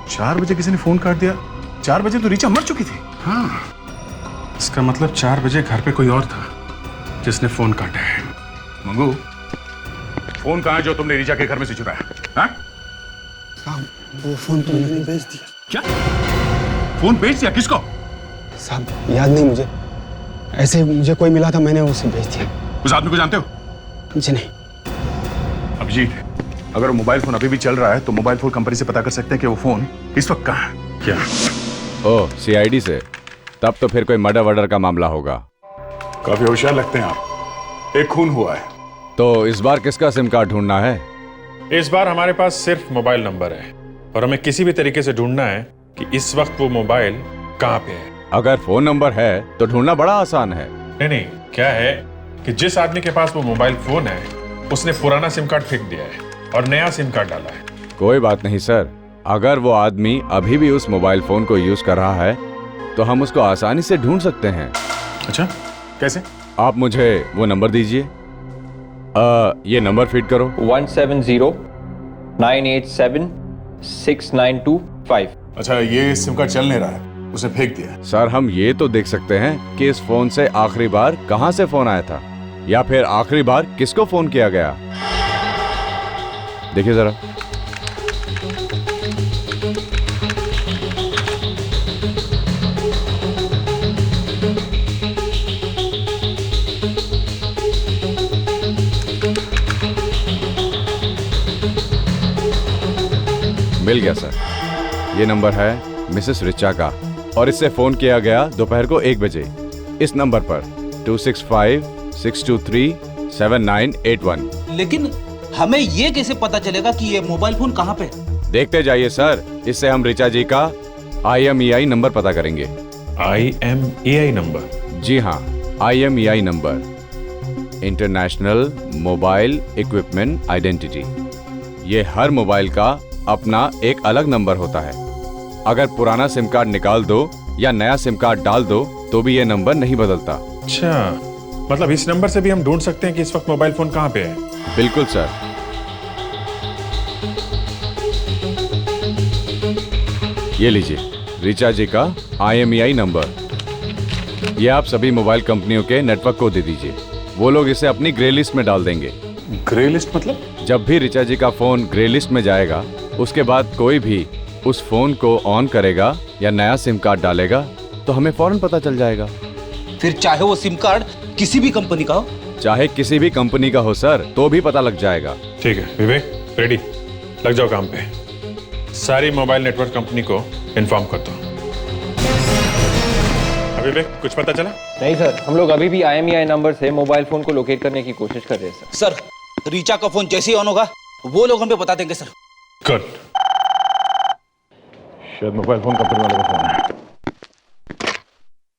4 बजे किसी ने फोन काट दिया? 4 बजे तो रिचा मर चुकी थी। हाँ, इसका मतलब 4 बजे घर पे कोई और था जिसने फोन काटा है। मंगू, फोन कहाँ है जो तुमने रिचा के घर में से चुराया? हाँ? साहब वो फोन तो मैंने बेच दिया। क्या? फोन बेच दिया? किसको? साहब याद नहीं मुझे, ऐसे मुझे कोई मिला था, मैंने उसे बेच दिया। उस आदमी को जानते हो? जी नहीं। अभिजीत, अगर वो मोबाइल फोन अभी भी चल रहा है तो मोबाइल फोन कंपनी से पता कर सकते हैं कि वो फोन इस वक्त कहाँ है। क्या? ओह, सीआईडी से? तब तो फिर कोई मर्डर वर्डर का मामला होगा। काफी होशियार लगते हैं आप। एक खून हुआ है। तो इस बार किसका सिम कार्ड ढूंढना है? इस बार हमारे पास सिर्फ मोबाइल नंबर है और हमें किसी भी तरीके से ढूंढना है कि इस वक्त वो मोबाइल कहाँ पे है। अगर फोन नंबर है तो ढूंढना बड़ा आसान है। नहीं, क्या है कि जिस आदमी के पास वो मोबाइल फोन है उसने पुराना सिम कार्ड फेंक दिया है और नया सिम कार्ड डाला है। कोई बात नहीं सर, अगर वो आदमी अभी भी उस मोबाइल फोन को यूज कर रहा है तो हम उसको आसानी से ढूंढ सकते हैं। अच्छा, कैसे? आप मुझे वो नंबर दीजिए। ये नंबर फीड करो। 17098769225। अच्छा, ये सिम कार्ड चल नहीं रहा है, उसने फेंक दिया। सर हम ये तो देख सकते हैं कि इस फोन से आखिरी बार कहां से फोन आया था, या फिर आखिरी बार किसको फोन किया गया। देखिए जरा। मिल गया सर, ये नंबर है मिसेस रिचा का और इससे फोन किया गया दोपहर को 1 बजे इस नंबर पर 2656237981। लेकिन हमें ये कैसे पता चलेगा कि ये मोबाइल फोन कहाँ पे है? देखते जाइए सर, इससे हम रिचा जी का IMEI नंबर पता करेंगे। IMEI number? जी हाँ, IMEI number, international mobile equipment identity. ये हर मोबाइल का अपना एक अलग नंबर होता है। अगर पुराना सिम कार्ड निकाल दो या नया सिम कार्ड डाल दो तो भी ये नंबर नहीं बदलता। अच्छा, मतलब इस नंबर से भी हम ढूंढ सकते हैं कि इस वक्त मोबाइल फोन कहाँ पे है? बिल्कुल सर। ये लीजिए रिचा जी का IMEI नंबर। ये आप सभी मोबाइल कंपनियों के नेटवर्क को दे दीजिए, वो लोग इसे अपनी ग्रे लिस्ट में डाल देंगे। ग्रे लिस्ट मतलब? जब भी रिचा जी का फोन ग्रे लिस्ट में जाएगा उसके बाद कोई भी उस फोन को ऑन करेगा या नया सिम कार्ड डालेगा तो हमें फौरन पता चल जाएगा। फिर चाहे वो सिम कार्ड किसी भी कंपनी का हो? चाहे किसी भी कंपनी का हो सर, तो भी पता लग जाएगा। ठीक है विवेक, रेडी, लग जाओ काम पे। सारी मोबाइल नेटवर्क कंपनी को इन्फॉर्म कर दो। विवेक, कुछ पता चला? नहीं सर, हम लोग अभी भी IMEI नंबर से मोबाइल फोन को लोकेट करने की कोशिश कर रहे हैं सर। सर, रिचा का फोन जैसे ही ऑन होगा वो लोग हमें बता देंगे सर। गुड। शायद मोबाइल फोन कंपनी वाले का फोन है।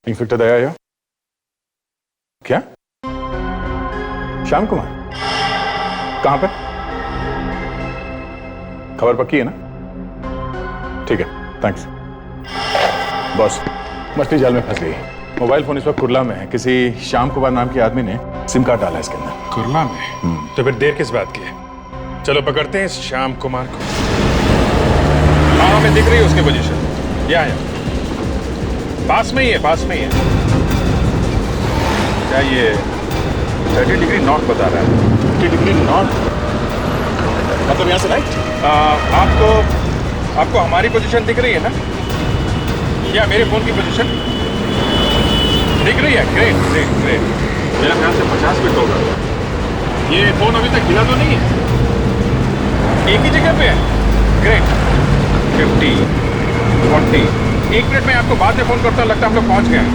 इंस्पेक्टर दया आया? क्या? श्याम कुमार कहां पे? खबर पक्की है ना? ठीक है, थैंक्स। बॉस, मछली जाल में फंस गई। मोबाइल फोन इस वक्त कुर्ला में है। किसी श्याम कुमार नाम के आदमी ने सिम कार्ड डाला है इसके अंदर। कुर्ला में? तो फिर देर किस बात की है? चलो पकड़ते हैं इस श्याम कुमार को। हाँ, हमें दिख रही है उसकी पोजीशन। यहाँ पास में ही है, पास में ही है। क्या ये 30 डिग्री नॉर्थ बता रहा है? 30 डिग्री नॉर्थ मतलब यहाँ से राइट? आपको हमारी पोजीशन दिख रही है ना? या मेरे फोन की पोजीशन दिख रही है? Great great great. मेरा ख्याल से 50 मिनट होगा। ये फोन अभी तक हिला तो नहीं है? एक ही जगह पे है? ग्रेट। 50, 40। 1 मिनट में आपको बाद में फोन करता हूँ। लगता है हम लोग पहुंच गए हैं।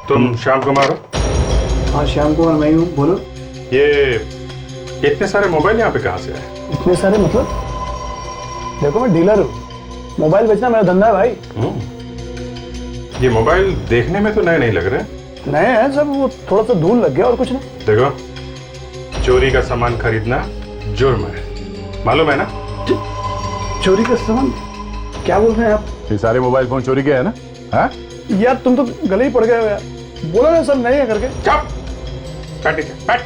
तुम श्याम कुमार हो? हाँ, श्याम कुमार मैं हूँ, बोलो। ये इतने सारे मोबाइल यहाँ पे कहाँ से आए? इतने सारे मतलब? देखो मैं डीलर हूँ, मोबाइल बेचना मेरा धंधा है भाई। ये मोबाइल देखने में तो नए नहीं लग रहे। नए हैं सब, वो थोड़ा सा धूल लग गया और कुछ नहीं। देखो, चोरी का सामान खरीदना जुर्म है, मालूम है ना? चोरी का सामान? क्या बोल रहे हैं आप? ये सारे मोबाइल फोन चोरी के है ना? हाँ? यार तुम तो गले ही पड़ गए हो यार। बोला ना सब नए हैं करके। चुप! बैठ।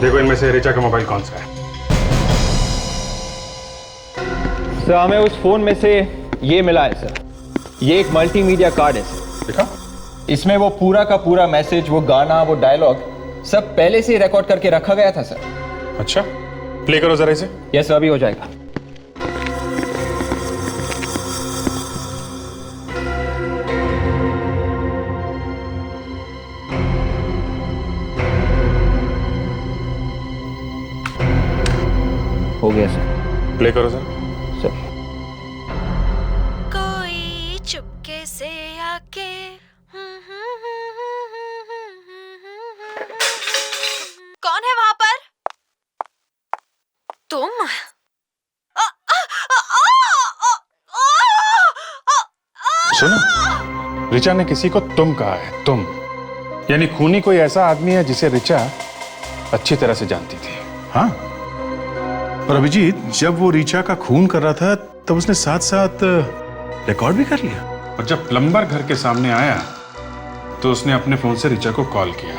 देखो इनमें से रिचा का मोबाइल कौन सा है? सर हमें उस फोन में से ये मिला है सर। ये एक मल्टीमीडिया कार्ड है सर। देखा? इसमें वो पूरा का पूरा मैसेज, वो गाना, वो डायलॉग सब पहले से ही रिकॉर्ड करके रखा गया था सर। अच्छा, प्ले करो जरा इसे। यस अभी हो जाएगा। हो गया सर। प्ले करो सर। कोई चुपके से आके कौन है वहां पर? तुम? सुनो, रिचा ने किसी को तुम कहा है। तुम यानी खूनी कोई ऐसा आदमी है जिसे रिचा अच्छी तरह से जानती थी। हाँ, और अभिजीत जब वो रीचा का खून कर रहा था तब उसने साथ साथ रिकॉर्ड भी कर लिया। और जब प्लम्बर घर के सामने आया तो उसने अपने फोन से रिचा को कॉल किया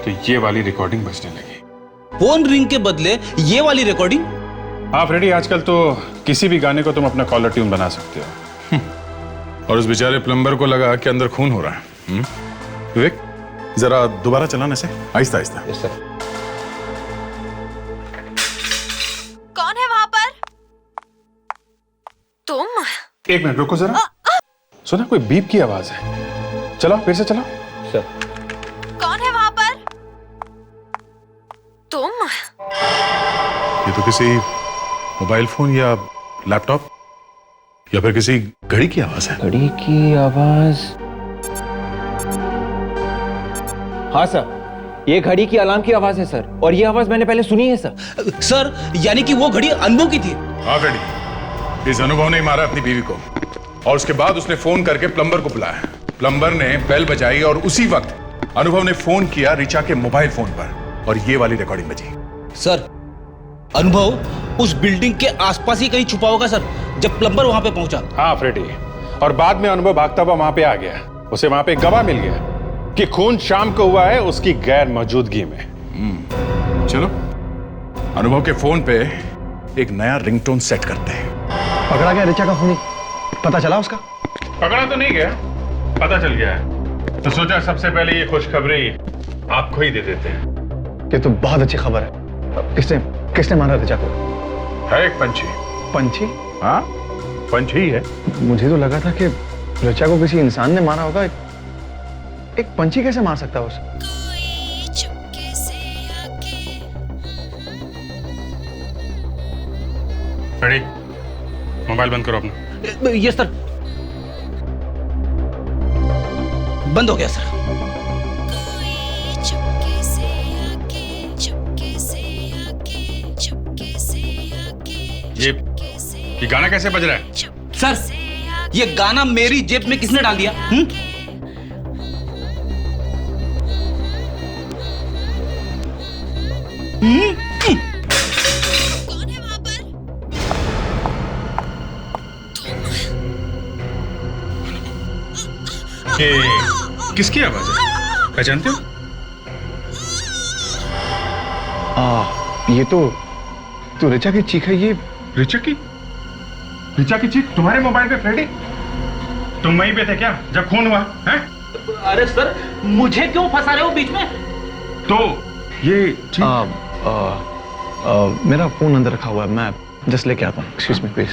तो ये वाली रिकॉर्डिंग बजने लगी। फोन रिंग के बदले ये वाली रिकॉर्डिंग? हाँ फ्रेडी, आजकल तो किसी भी गाने को तुम अपना कॉलर ट्यून बना सकते हो। और उस बेचारे प्लम्बर को लगा कि अंदर खून हो रहा है। विवेक, जरा दोबारा चलाने से आहिस्ता आहिस्ता। Yes sir. कौन है वहां पर? तुम? 1 मिनट रुको जरा। सुना, कोई बीप की आवाज है। चलो फिर से चलो सर। कौन है वहां पर? तुम? ये तो किसी मोबाइल फोन या लैपटॉप या फिर किसी घड़ी की आवाज है। घड़ी की आवाज? हाँ सर, ये घड़ी की अलार्म की आवाज है सर, और ये आवाज मैंने पहले सुनी है सर। सर यानी कि वो घड़ी अनुभव की थी? हाँ फ्रेडी, इस अनुभव ने मारा अपनी बीवी को और उसके बाद उसने फोन करके प्लम्बर को बुलाया। प्लम्बर ने बेल बजाई और उसी वक्त अनुभव ने फोन किया रिचा के मोबाइल फोन पर और ये वाली रिकॉर्डिंग बजी। सर अनुभव उस बिल्डिंग के आसपास ही कहीं छुपा होगा सर, जब प्लम्बर वहां पे पहुंचा। हाँ फ्रेडी, और बाद में अनुभव भागता हुआ वहां पे आ गया। उसे वहां पे गवाह मिल गया कि खून शाम को हुआ है उसकी गैर मौजूदगी में। चलो अनुभव के फोन पे एक नया रिंगटोन सेट करते हैं। पकड़ा गया रिचा का खूनी? पता चला उसका? पकड़ा तो नहीं गया, पता चल गया है। तो सोचा सबसे पहले ये खुशखबरी आपको ही दे देते हैं। ये तो बहुत अच्छी खबर है। किसने मारा रिचा को? है एक पंछी। पंछी? हाँ, पंछी ही है। मुझे तो लगा था कि रिचा को किसी इंसान ने मारा होगा। एक पंछी कैसे मार सकता है उसे? रेडी, मोबाइल बंद करो अपना। Yes sir. बंद हो गया सर। ये गाना कैसे बज रहा है? सर, ये गाना मेरी जेब में किसने डाल दिया? ये किसकी आवाज है? पहचानते हो? ये तो ऋचा की चीख है। ये ऋचा की चीख तुम्हारे मोबाइल पे फ्रेडी? तुम वहीं पे थे क्या जब खून हुआ है? अरे सर, मुझे क्यों फंसा रहे हो बीच में? तो ये मेरा फोन अंदर रखा हुआ है, मैं जस्ट लेके आता हूँ। Excuse me please.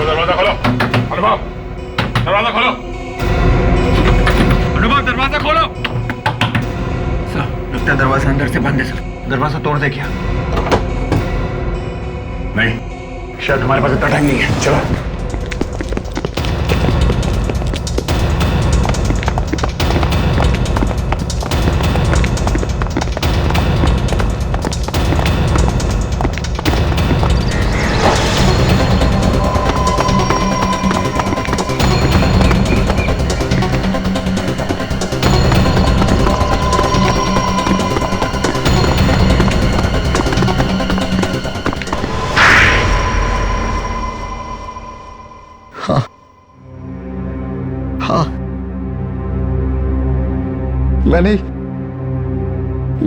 दरवाजा खोलो। अनुभव, दरवाजा खोलो। अनुभव, दरवाजा खोलो। सर, लगता है दरवाजा अंदर से बंद है सर। दरवाजा तोड़ दे क्या? नहीं, शायद हमारे पास इतना टाइम नहीं है। चलो।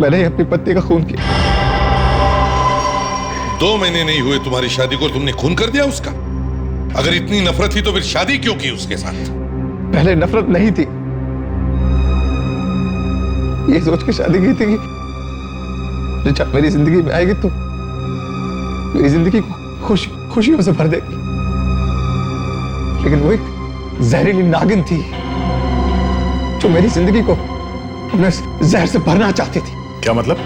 मैंने अपनी पत्नी का खून किया। 2 महीने नहीं हुए तुम्हारी शादी को, तुमने खून कर दिया उसका? अगर इतनी नफरत थी तो फिर शादी क्यों की उसके साथ? पहले नफरत नहीं थी, ये सोच के शादी की थी कि जब मेरी जिंदगी में आएगी तो मेरी जिंदगी को खुशियों से भर देगी। लेकिन वो एक जहरीली नागिन थी जो मेरी जिंदगी को अपने जहर से भरना चाहती थी। क्या मतलब?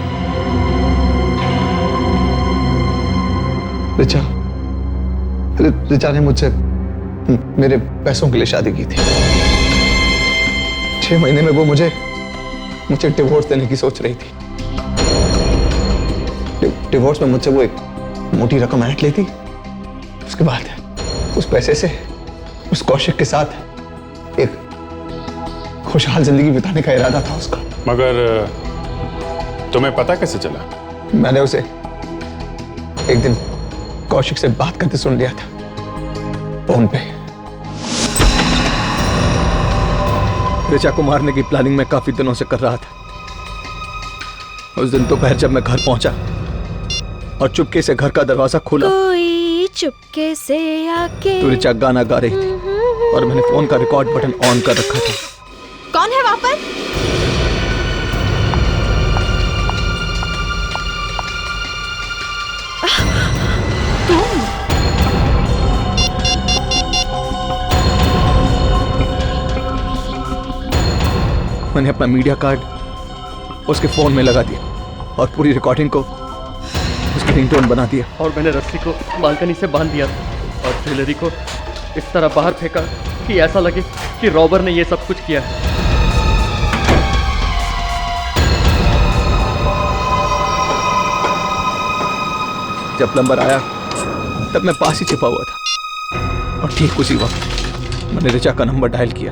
ऋचा ने मुझसे मेरे पैसों के लिए शादी की थी। 6 महीने में वो मुझे डिवोर्स देने की सोच रही थी। डिवोर्स में मुझसे वो एक मोटी रकम ऐंठ लेती, उसके बाद उस पैसे से उस कौशिक के साथ एक खुशहाल जिंदगी बिताने का इरादा था उसका। मगर तुम्हें पता कैसे चला? मैंने उसे एक दिन कौशिक से बात करते सुन लिया था फोन पे। ऋचा को मारने की प्लानिंग मैं काफी दिनों से कर रहा था। उस दिन दोपहर जब मैं घर पहुंचा और चुपके से घर का दरवाजा खोला, कोई चुपके से आके तो ऋचा गाना गा रही थी और मैंने फोन का रिकॉर्ड बटन ऑन कर रखा था। कौन है वहां पर? तुम? मैंने अपना मीडिया कार्ड उसके फोन में लगा दिया और पूरी रिकॉर्डिंग को उसकी रिंगटोन बना दिया। और मैंने रस्सी को बालकनी से बांध दिया और ज्वेलरी को इस तरह बाहर फेंका कि ऐसा लगे कि रॉबर ने ये सब कुछ किया है। जब प्लम्बर आया तब मैं पास ही छिपा हुआ था और ठीक उसी वक्त मैंने ऋचा का नंबर डायल किया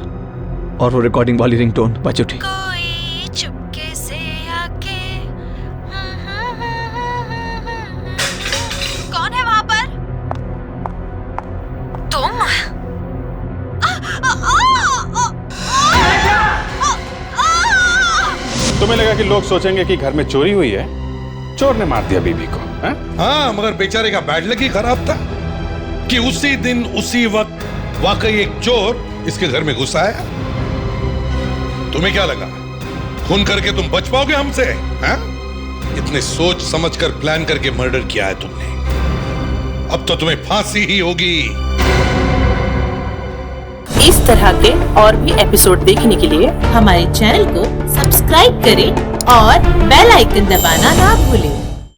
और वो रिकॉर्डिंग वाली रिंगटोन बज उठी। कोई चुपके से आके। कौन है वहां पर? तुम? तुम्हें लगा कि लोग सोचेंगे कि घर में चोरी हुई है, चोर ने मार दिया बीबी को? हाँ, मगर बेचारे का बैड लक ही खराब था कि उसी दिन उसी वक्त वाकई एक चोर इसके घर में घुस आया। तुम्हें क्या लगा खून करके तुम बच पाओगे हमसे? हाँ? इतने सोच समझकर प्लान करके मर्डर किया है तुमने। अब तो तुम्हें फांसी ही होगी। इस तरह के और भी एपिसोड देखने के लिए हमारे चैनल को सब्सक्राइब करें और बेल आइकन दबाना ना भूलें।